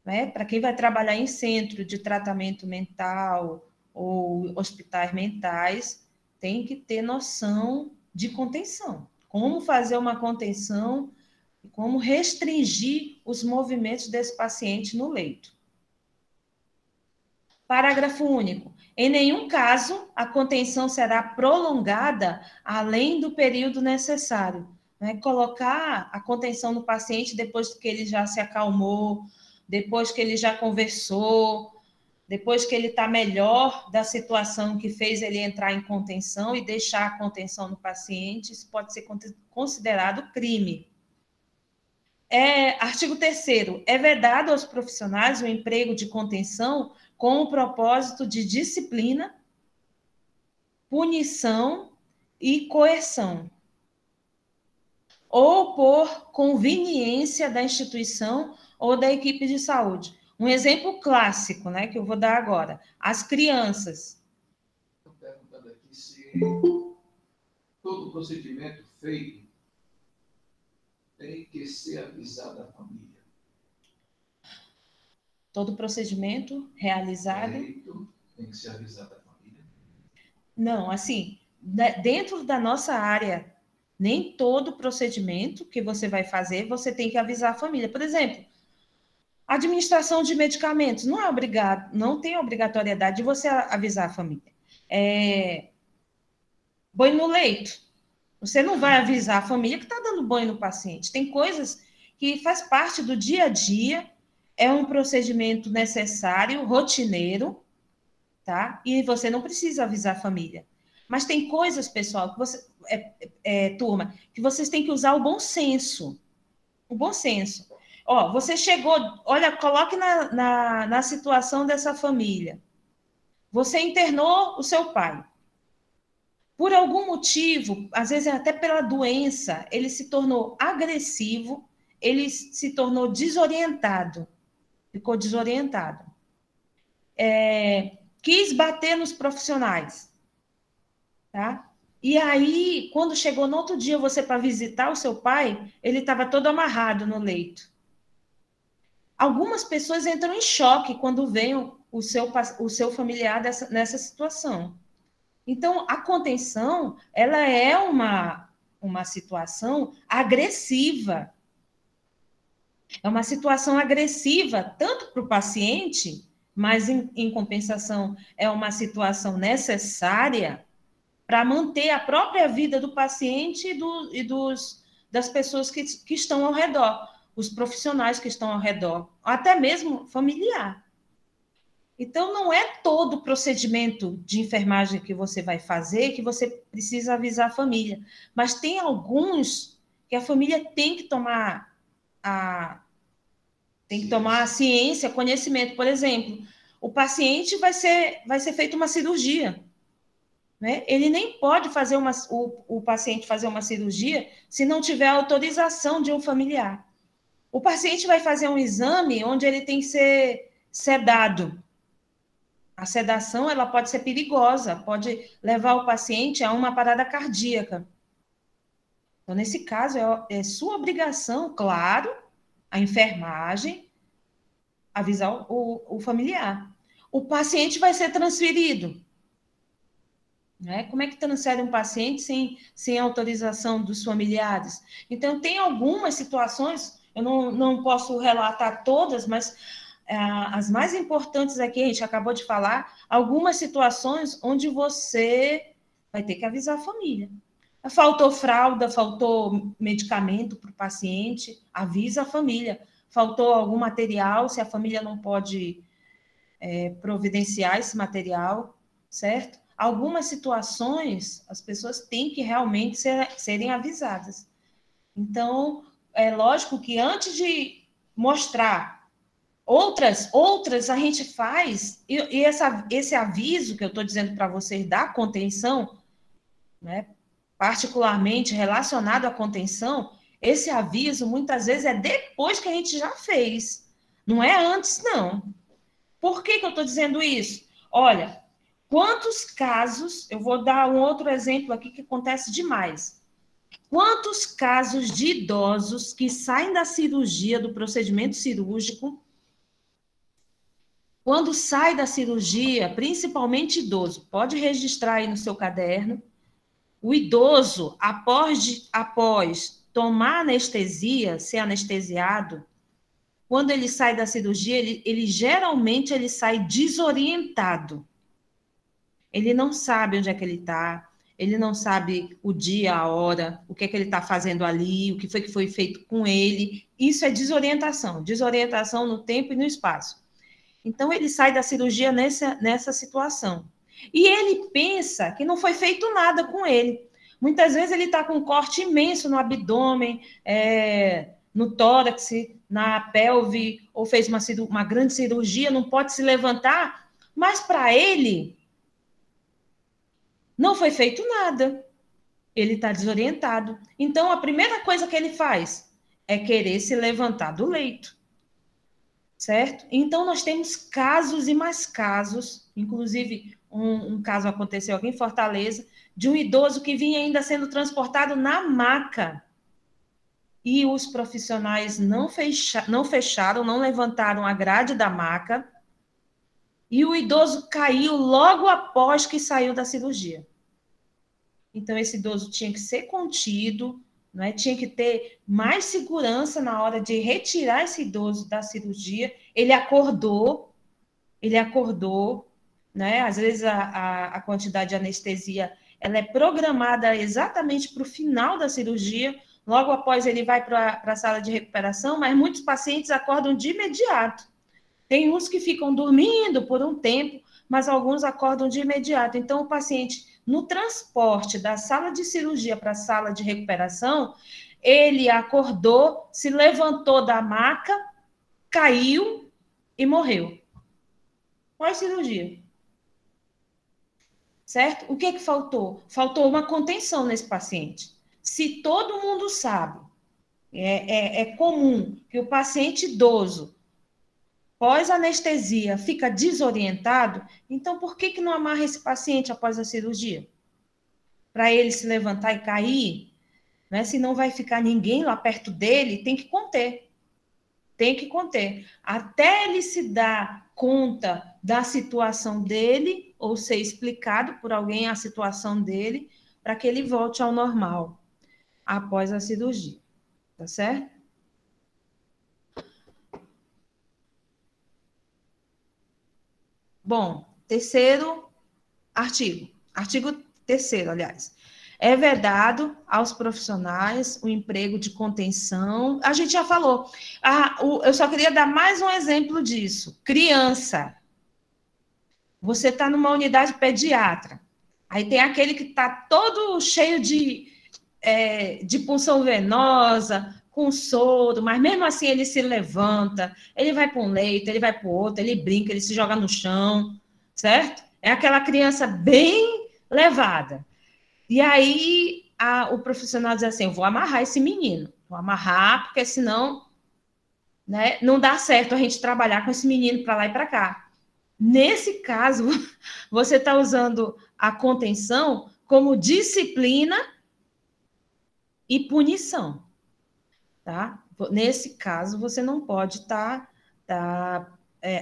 né? Para quem vai trabalhar em centro de tratamento mental ou hospitais mentais, tem que ter noção de contenção. Como fazer uma contenção e como restringir os movimentos desse paciente no leito. Parágrafo único. Em nenhum caso, a contenção será prolongada além do período necessário. Né? Colocar a contenção no paciente depois que ele já se acalmou, depois que ele já conversou, depois que ele está melhor da situação que fez ele entrar em contenção e deixar a contenção no paciente, isso pode ser considerado crime. Artigo 3º. É vedado aos profissionais o emprego de contenção com o propósito de disciplina, punição e coerção, ou por conveniência da instituição ou da equipe de saúde. Um exemplo clássico, né, que eu vou dar agora. As crianças. Estou perguntando aqui se todo procedimento feito tem que ser avisado à família. Todo procedimento realizado... Feito tem que ser avisado à família. Não, assim, dentro da nossa área, nem todo procedimento que você vai fazer, você tem que avisar a família. Por exemplo, administração de medicamentos, não é obrigado, não tem obrigatoriedade de você avisar a família. Banho no leito, você não vai avisar a família que está dando banho no paciente. Tem coisas que faz parte do dia a dia, é um procedimento necessário, rotineiro, tá? E você não precisa avisar a família. Mas tem coisas, pessoal, que você, turma, que vocês têm que usar o bom senso. O bom senso. Ó, você chegou, olha, coloque na situação dessa família. Você internou o seu pai. Por algum motivo, às vezes até pela doença, ele se tornou agressivo, ele se tornou desorientado. Ficou desorientado. Quis bater nos profissionais. Tá? E aí, quando chegou no outro dia você para visitar o seu pai, ele estava todo amarrado no leito. Algumas pessoas entram em choque quando veem o seu familiar nessa situação. Então, a contenção, ela é uma situação agressiva. É uma situação agressiva, tanto para o paciente, mas, em compensação, é uma situação necessária para manter a própria vida do paciente das pessoas que estão ao redor, os profissionais que estão ao redor, até mesmo familiar. Então, não é todo procedimento de enfermagem que você vai fazer que você precisa avisar a família, mas tem alguns que a família tem que tomar a ciência, conhecimento. Por exemplo, o paciente vai ser feita uma cirurgia. Né? Ele nem pode fazer o paciente fazer uma cirurgia se não tiver autorização de um familiar. O paciente vai fazer um exame onde ele tem que ser sedado. A sedação, ela pode ser perigosa, pode levar o paciente a uma parada cardíaca. Então, nesse caso, é sua obrigação, claro, a enfermagem, avisar o familiar. O paciente vai ser transferido. Né? Como é que transfere um paciente sem autorização dos familiares? Então, tem algumas situações, eu não posso relatar todas, mas as mais importantes aqui, a gente acabou de falar, algumas situações onde você vai ter que avisar a família. Faltou fralda, faltou medicamento para o paciente, avisa a família. Faltou algum material, se a família não pode providenciar esse material, certo? Algumas situações, as pessoas têm que realmente serem avisadas. Então, é lógico que antes de mostrar outras a gente faz, e esse aviso que eu estou dizendo para vocês da contenção, né, particularmente relacionado à contenção, esse aviso muitas vezes é depois que a gente já fez, não é antes, não. Por que eu estou dizendo isso? Olha, quantos casos, eu vou dar um outro exemplo aqui que acontece demais. Quantos casos de idosos que saem da cirurgia, do procedimento cirúrgico, quando sai da cirurgia, principalmente idoso, pode registrar aí no seu caderno, o idoso, após tomar anestesia, ser anestesiado, quando ele sai da cirurgia, ele geralmente sai desorientado. Ele não sabe onde é que ele está, ele não sabe o dia, a hora, o que é que ele está fazendo ali, o que foi feito com ele. Isso é desorientação no tempo e no espaço. Então, ele sai da cirurgia nessa situação. E ele pensa que não foi feito nada com ele. Muitas vezes ele está com um corte imenso no abdômen, no tórax, na pelve, ou fez uma grande cirurgia, não pode se levantar, mas para ele não foi feito nada. Ele está desorientado. Então, a primeira coisa que ele faz é querer se levantar do leito. Certo? Então, nós temos casos e mais casos, inclusive um caso aconteceu aqui em Fortaleza, de um idoso que vinha ainda sendo transportado na maca. E os profissionais não fecharam, não levantaram a grade da maca, e o idoso caiu logo após que saiu da cirurgia. Então, esse idoso tinha que ser contido, né? Tinha que ter mais segurança na hora de retirar esse idoso da cirurgia. Ele acordou, né? Às vezes a quantidade de anestesia ela é programada exatamente para o final da cirurgia, logo após ele vai para a sala de recuperação, mas muitos pacientes acordam de imediato. Tem uns que ficam dormindo por um tempo, mas alguns acordam de imediato. Então, o paciente, no transporte da sala de cirurgia para a sala de recuperação, ele acordou, se levantou da maca, caiu e morreu. Pós-cirurgia. Certo? O que faltou? Faltou uma contenção nesse paciente. Se todo mundo sabe, é comum que o paciente idoso, pós-anestesia, fica desorientado, então por que não amarra esse paciente após a cirurgia? Para ele se levantar e cair, né? Se não vai ficar ninguém lá perto dele, tem que conter. Tem que conter. Até ele se dar conta da situação dele, ou ser explicado por alguém a situação dele, para que ele volte ao normal após a cirurgia. Tá certo? Bom, terceiro artigo. Artigo 3º, aliás. É vedado aos profissionais o emprego de contenção. A gente já falou. Eu só queria dar mais um exemplo disso. Criança. Você está numa unidade pediatra. Aí tem aquele que está todo cheio de punção venosa, com soro, mas mesmo assim ele se levanta, ele vai para um leito, ele vai para o outro, ele brinca, ele se joga no chão, certo? É aquela criança bem levada. E aí o profissional diz assim, eu vou amarrar esse menino, vou amarrar, porque senão, né, não dá certo a gente trabalhar com esse menino para lá e para cá. Nesse caso, você está usando a contenção como disciplina e punição, tá? Nesse caso, você não pode estar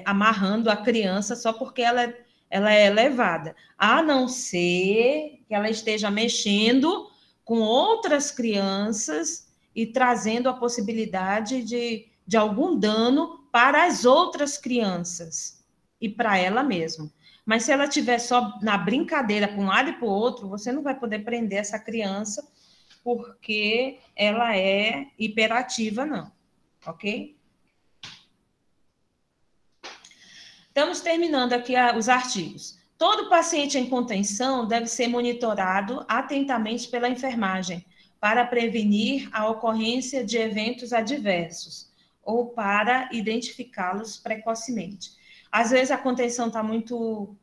amarrando a criança só porque ela é levada, a não ser que ela esteja mexendo com outras crianças e trazendo a possibilidade de algum dano para as outras crianças e para ela mesma. Mas se ela estiver só na brincadeira para um lado e para o outro, você não vai poder prender essa criança porque ela é hiperativa, não. Ok? Estamos terminando aqui os artigos. Todo paciente em contenção deve ser monitorado atentamente pela enfermagem para prevenir a ocorrência de eventos adversos ou para identificá-los precocemente. Às vezes a contenção está muito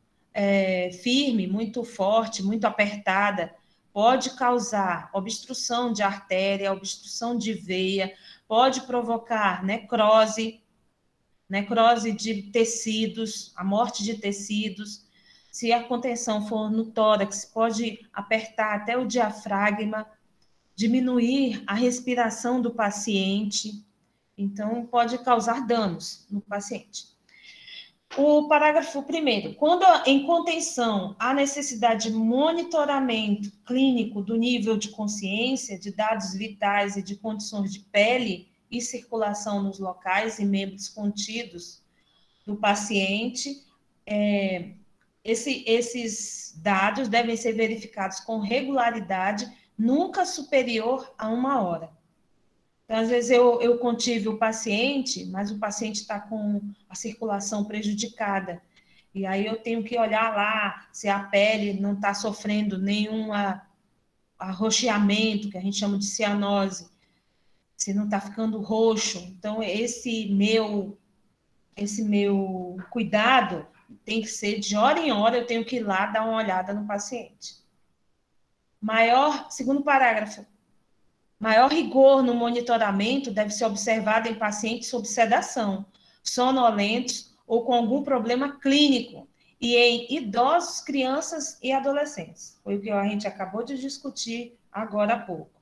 firme, muito forte, muito apertada, pode causar obstrução de artéria, obstrução de veia, pode provocar necrose de tecidos, a morte de tecidos. Se a contenção for no tórax, pode apertar até o diafragma, diminuir a respiração do paciente, então pode causar danos no paciente. O parágrafo 1º, quando em contenção há necessidade de monitoramento clínico do nível de consciência, de dados vitais e de condições de pele e circulação nos locais e membros contidos do paciente, esses dados devem ser verificados com regularidade, nunca superior a 1 hora. Então, às vezes eu contive o paciente, mas o paciente está com a circulação prejudicada. E aí eu tenho que olhar lá se a pele não está sofrendo nenhum arroxeamento, que a gente chama de cianose. se não está ficando roxo. Então, esse meu cuidado tem que ser de hora em hora, eu tenho que ir lá dar uma olhada no paciente. Segundo parágrafo, maior rigor no monitoramento deve ser observado em pacientes sob sedação, sonolentos ou com algum problema clínico, e em idosos, crianças e adolescentes. Foi o que a gente acabou de discutir agora há pouco.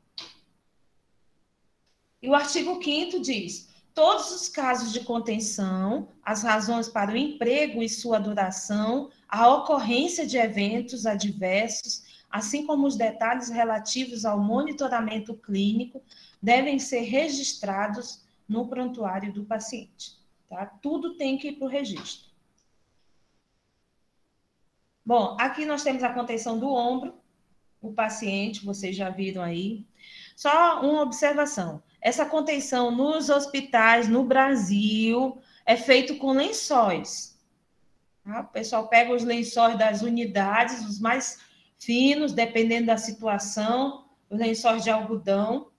E o artigo 5º diz: todos os casos de contenção, as razões para o emprego e sua duração, a ocorrência de eventos adversos, assim como os detalhes relativos ao monitoramento clínico, devem ser registrados no prontuário do paciente. Tá? Tudo tem que ir para o registro. Bom, aqui nós temos a contenção do ombro, o paciente, vocês já viram aí. Só uma observação. Essa contenção nos hospitais, no Brasil, é feito com lençóis. Tá? O pessoal pega os lençóis das unidades, os mais finos, dependendo da situação, os lençóis de algodão,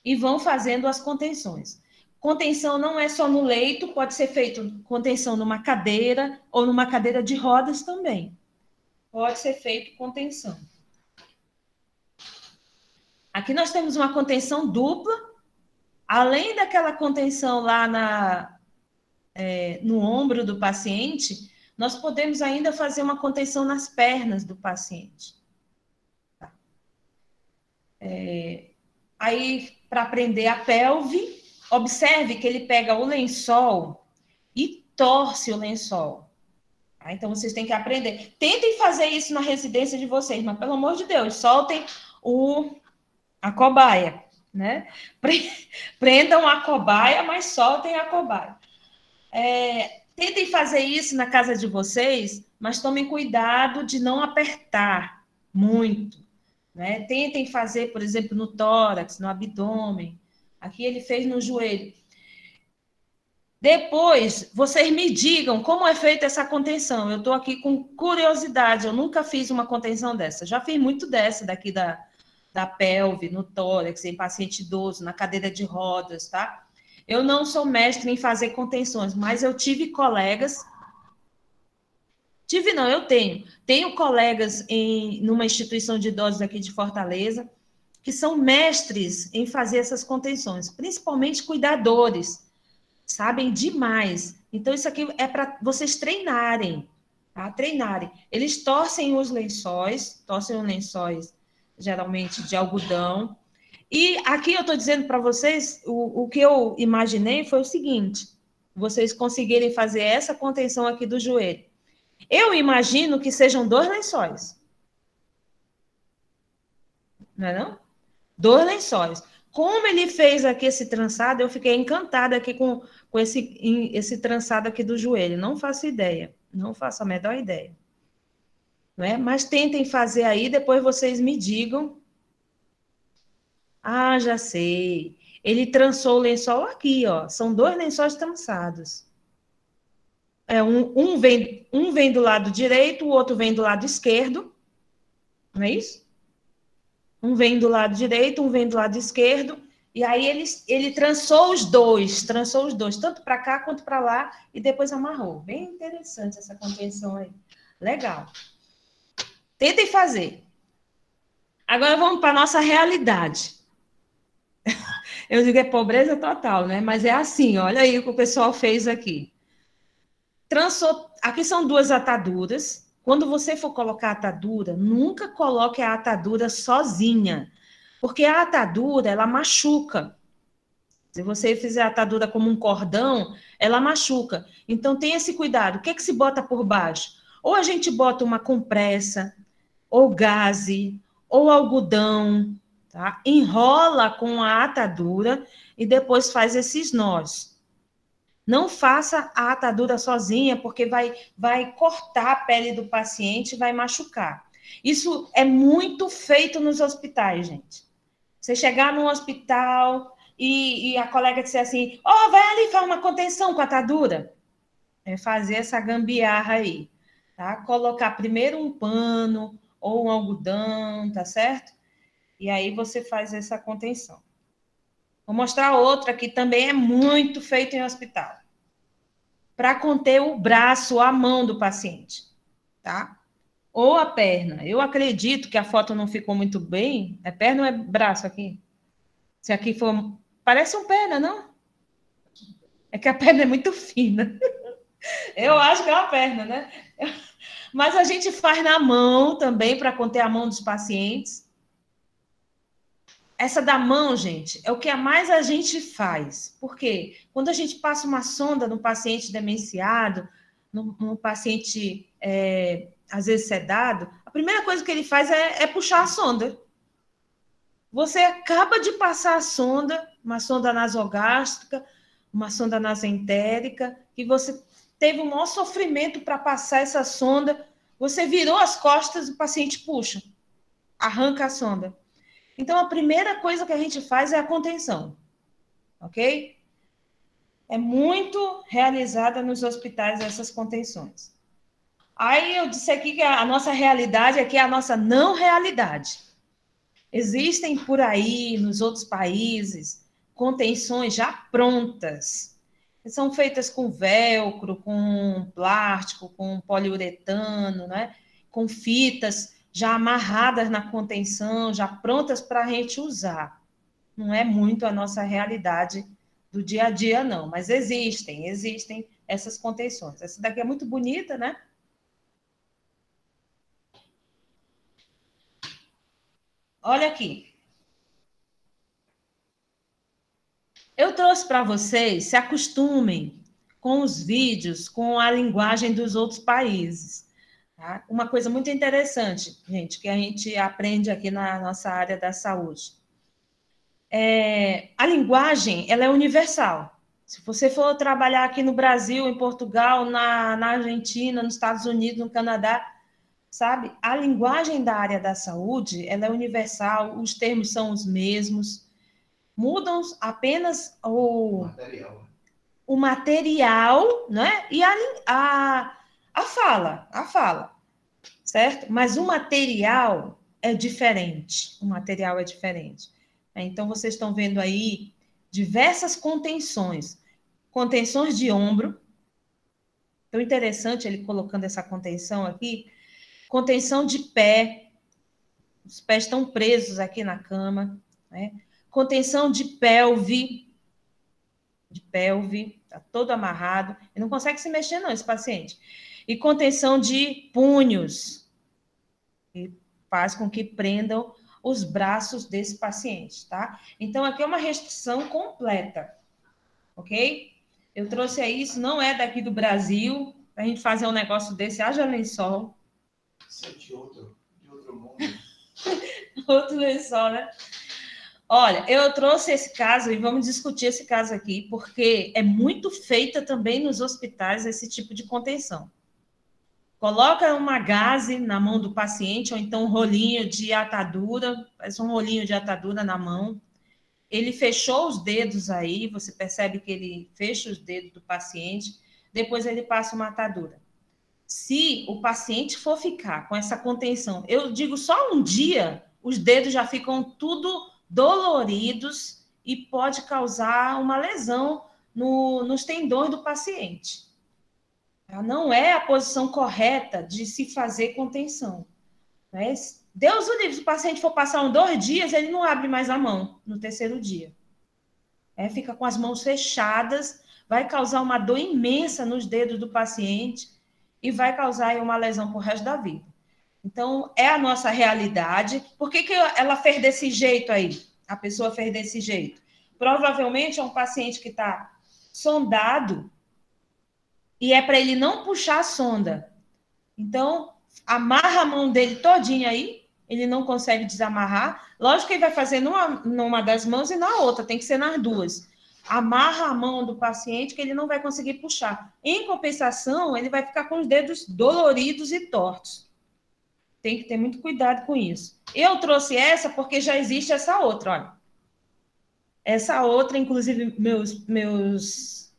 e vão fazendo as contenções. Contenção não é só no leito, pode ser feito contenção numa cadeira ou numa cadeira de rodas também. Pode ser feito contenção. Aqui nós temos uma contenção dupla, além daquela contenção lá no ombro do paciente, nós podemos ainda fazer uma contenção nas pernas do paciente. Aí, para prender a pelve, observe que ele pega o lençol e torce o lençol. Tá? Então, vocês têm que aprender. Tentem fazer isso na residência de vocês, mas, pelo amor de Deus, soltem a cobaia, né? Prendam a cobaia, mas soltem a cobaia. Tentem fazer isso na casa de vocês, mas tomem cuidado de não apertar muito, né? Tentem fazer, por exemplo, no tórax, no abdômen. Aqui ele fez no joelho. Depois, vocês me digam como é feita essa contenção. Eu estou aqui com curiosidade, eu nunca fiz uma contenção dessa. Já fiz muito dessa daqui da pelve, no tórax, em paciente idoso, na cadeira de rodas, tá? Eu não sou mestre em fazer contenções, mas eu tive colegas... eu tenho. Tenho colegas numa instituição de idosos aqui de Fortaleza que são mestres em fazer essas contenções, principalmente cuidadores. Sabem demais. Então, isso aqui é para vocês treinarem, tá? Treinarem. Eles torcem os lençóis geralmente de algodão. E aqui eu estou dizendo para vocês, o que eu imaginei foi o seguinte: vocês conseguirem fazer essa contenção aqui do joelho. Eu imagino que sejam 2 lençóis. Não é não? 2 lençóis. Como ele fez aqui esse trançado, eu fiquei encantada aqui com esse trançado aqui do joelho. Não faço ideia. Não faço a menor ideia. Não é? Mas tentem fazer aí, depois vocês me digam. Ah, já sei. Ele trançou o lençol aqui, ó. São 2 lençóis trançados. Um vem do lado direito, o outro vem do lado esquerdo. Não é isso? Um vem do lado direito, um vem do lado esquerdo. E aí ele trançou os dois, tanto para cá quanto para lá, e depois amarrou. Bem interessante essa contenção aí. Legal. Tentem fazer. Agora vamos para a nossa realidade. Eu digo, é pobreza total, né? Mas é assim, olha aí o que o pessoal fez aqui. Aqui são 2 ataduras. Quando você for colocar a atadura, nunca coloque a atadura sozinha, porque a atadura, ela machuca. Se você fizer a atadura como um cordão, ela machuca. Então, tenha esse cuidado. O que é que se bota por baixo? Ou a gente bota uma compressa, ou gaze, ou algodão, tá? Enrola com a atadura e depois faz esses nós. Não faça a atadura sozinha, porque vai cortar a pele do paciente e vai machucar. Isso é muito feito nos hospitais, gente. Você chegar num hospital e a colega disser assim, vai ali, faz uma contenção com a atadura. É fazer essa gambiarra aí, tá? Colocar primeiro um pano ou um algodão, tá certo? E aí você faz essa contenção. Vou mostrar outra que também é muito feita em hospital. Para conter o braço, a mão do paciente, tá? Ou a perna. Eu acredito que a foto não ficou muito bem. É perna ou é braço aqui? Se aqui for... Parece um perna, não? É que a perna é muito fina. Eu acho que é uma perna, né? Mas a gente faz na mão também, para conter a mão dos pacientes. Essa da mão, gente, é o que mais a gente faz. Por quê? Quando a gente passa uma sonda no paciente demenciado, no paciente, às vezes, sedado, a primeira coisa que ele faz é puxar a sonda. Você acaba de passar a sonda, uma sonda nasogástrica, uma sonda nasentérica, e você teve um maior sofrimento para passar essa sonda, você virou as costas, o paciente puxa, arranca a sonda. Então, a primeira coisa que a gente faz é a contenção, ok? É muito realizada nos hospitais essas contenções. Aí eu disse aqui que a nossa realidade aqui é a nossa não realidade. Existem por aí, nos outros países, contenções já prontas. São feitas com velcro, com plástico, com poliuretano, né? Com fitas já amarradas na contenção, já prontas para a gente usar. Não é muito a nossa realidade do dia a dia, não, mas existem essas contenções. Essa daqui é muito bonita, né? Olha aqui. Eu trouxe para vocês, se acostumem com os vídeos, com a linguagem dos outros países. Tá? Uma coisa muito interessante, gente, que a gente aprende aqui na nossa área da saúde. A linguagem, ela é universal. Se você for trabalhar aqui no Brasil, em Portugal, na Argentina, nos Estados Unidos, no Canadá, sabe? A linguagem da área da saúde, ela é universal, os termos são os mesmos, mudam apenas o material, né? E a fala, certo? Mas o material é diferente, Então, vocês estão vendo aí diversas contenções. Contenções de ombro. Tão interessante ele colocando essa contenção aqui. Contenção de pé. Os pés estão presos aqui na cama, né? Contenção de pelve. Está todo amarrado. Ele não consegue se mexer, não, esse paciente. E contenção de punhos. Que faz com que prendam os braços desse paciente, tá? Então, aqui é uma restrição completa, ok? Eu trouxe aí, isso não é daqui do Brasil, a gente fazer um negócio desse, haja lençol. Isso é de outro mundo. Outro lençol, né? Olha, eu trouxe esse caso e vamos discutir esse caso aqui, porque é muito feita também nos hospitais esse tipo de contenção. Coloca uma gaze na mão do paciente, ou então um rolinho de atadura, faz um rolinho de atadura na mão. Ele fechou os dedos aí, você percebe que ele fecha os dedos do paciente, depois ele passa uma atadura. Se o paciente for ficar com essa contenção, eu digo só um dia, os dedos já ficam tudo doloridos e pode causar uma lesão nos tendões do paciente. Não é a posição correta de se fazer contenção. Né? Deus o livre, se o paciente for passar 2 dias, ele não abre mais a mão no 3º dia. Fica com as mãos fechadas, vai causar uma dor imensa nos dedos do paciente e vai causar aí uma lesão pro resto da vida. Então, é a nossa realidade. Por que ela fez desse jeito aí? A pessoa fez desse jeito. Provavelmente é um paciente que está sondado e é para ele não puxar a sonda. Então, amarra a mão dele todinha aí, ele não consegue desamarrar. Lógico que ele vai fazer numa das mãos e na outra, tem que ser nas duas. Amarra a mão do paciente que ele não vai conseguir puxar. Em compensação, ele vai ficar com os dedos doloridos e tortos. Tem que ter muito cuidado com isso. Eu trouxe essa porque já existe essa outra, olha. Essa outra, inclusive, meus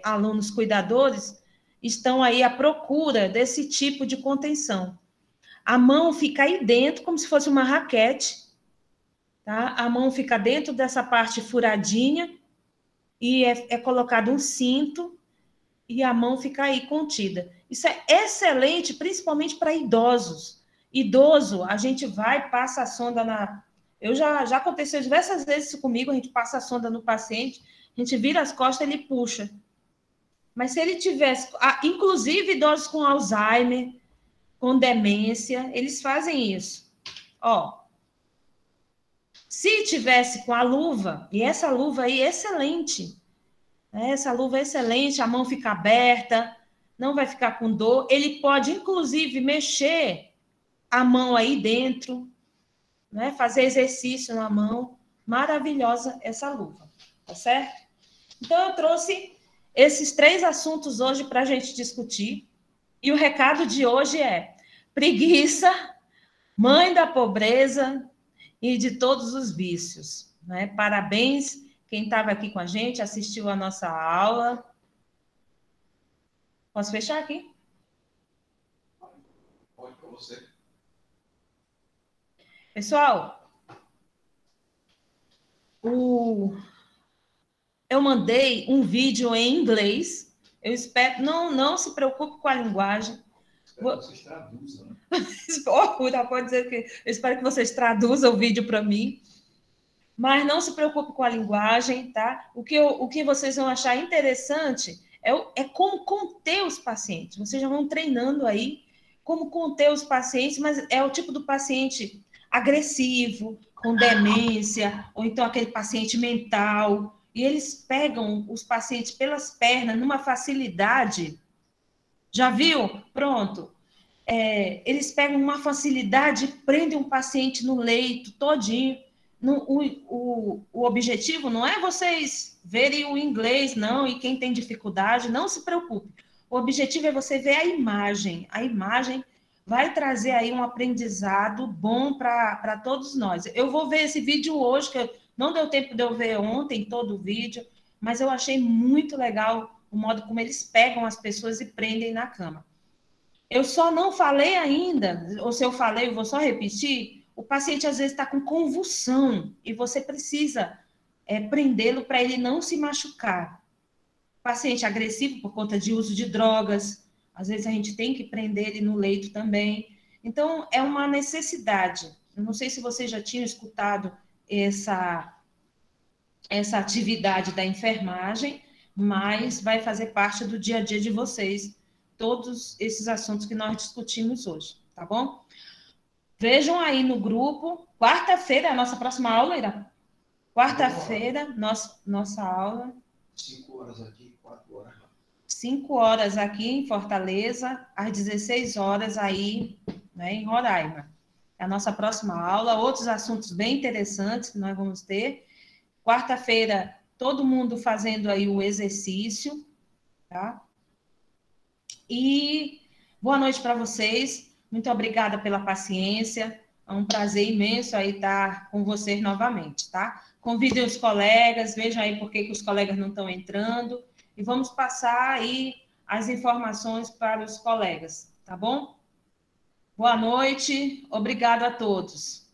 alunos cuidadores estão aí à procura desse tipo de contenção. A mão fica aí dentro como se fosse uma raquete, tá? A mão fica dentro dessa parte furadinha e é colocado um cinto e a mão fica aí contida. Isso é excelente, principalmente para idosos. Idoso, a gente vai, passa a sonda na... Já aconteceu diversas vezes isso comigo, a gente passa a sonda no paciente, a gente vira as costas, ele puxa. Mas se ele tivesse... Inclusive idosos com Alzheimer, com demência, eles fazem isso. Ó, se tivesse com a luva, e essa luva aí é excelente, né? Essa luva é excelente, a mão fica aberta, não vai ficar com dor, ele pode, inclusive, mexer a mão aí dentro, né? Fazer exercício na mão, maravilhosa essa luva, tá certo? Então, eu trouxe esses 3 assuntos hoje para a gente discutir, e o recado de hoje é: preguiça, mãe da pobreza e de todos os vícios, né? Parabéns, quem estava aqui com a gente, assistiu a nossa aula. Posso fechar aqui? Pode para você. Pessoal, eu mandei um vídeo em inglês. Eu espero, não se preocupe com a linguagem. Espero que vocês traduzam, né? Pode dizer que eu espero que vocês traduzam o vídeo para mim. Mas não se preocupe com a linguagem, tá? O que vocês vão achar interessante é como conter os pacientes. Vocês já vão treinando aí como conter os pacientes, mas é o tipo do paciente agressivo, com demência, ou então aquele paciente mental, e eles pegam os pacientes pelas pernas numa facilidade. Já viu? Pronto. Eles pegam uma facilidade e prendem um paciente no leito todinho. O objetivo não é vocês verem o inglês, não, e quem tem dificuldade, não se preocupe. O objetivo é você ver a imagem. A imagem vai trazer aí um aprendizado bom para todos nós. Eu vou ver esse vídeo hoje, que não deu tempo de eu ver ontem todo o vídeo, mas eu achei muito legal o modo como eles pegam as pessoas e prendem na cama. Eu só não falei ainda, ou se eu falei, eu vou só repetir, o paciente às vezes está com convulsão e você precisa prendê-lo para ele não se machucar. Paciente agressivo por conta de uso de drogas, às vezes a gente tem que prender ele no leito também. Então, é uma necessidade. Eu não sei se vocês já tinham escutado essa atividade da enfermagem, mas vai fazer parte do dia a dia de vocês, todos esses assuntos que nós discutimos hoje, tá bom? Vejam aí no grupo, quarta-feira é a nossa próxima aula, Ira? Quarta-feira, nossa aula. 5 horas aqui, 4 horas lá. 5 horas aqui em Fortaleza, às 16 horas aí, né, em Roraima. É a nossa próxima aula, outros assuntos bem interessantes que nós vamos ter. Quarta-feira, todo mundo fazendo aí o exercício, tá? E boa noite para vocês. Muito obrigada pela paciência. É um prazer imenso aí estar com vocês novamente, tá? Convidem os colegas, vejam aí por que os colegas não estão entrando e vamos passar aí as informações para os colegas, tá bom? Boa noite, obrigado a todos.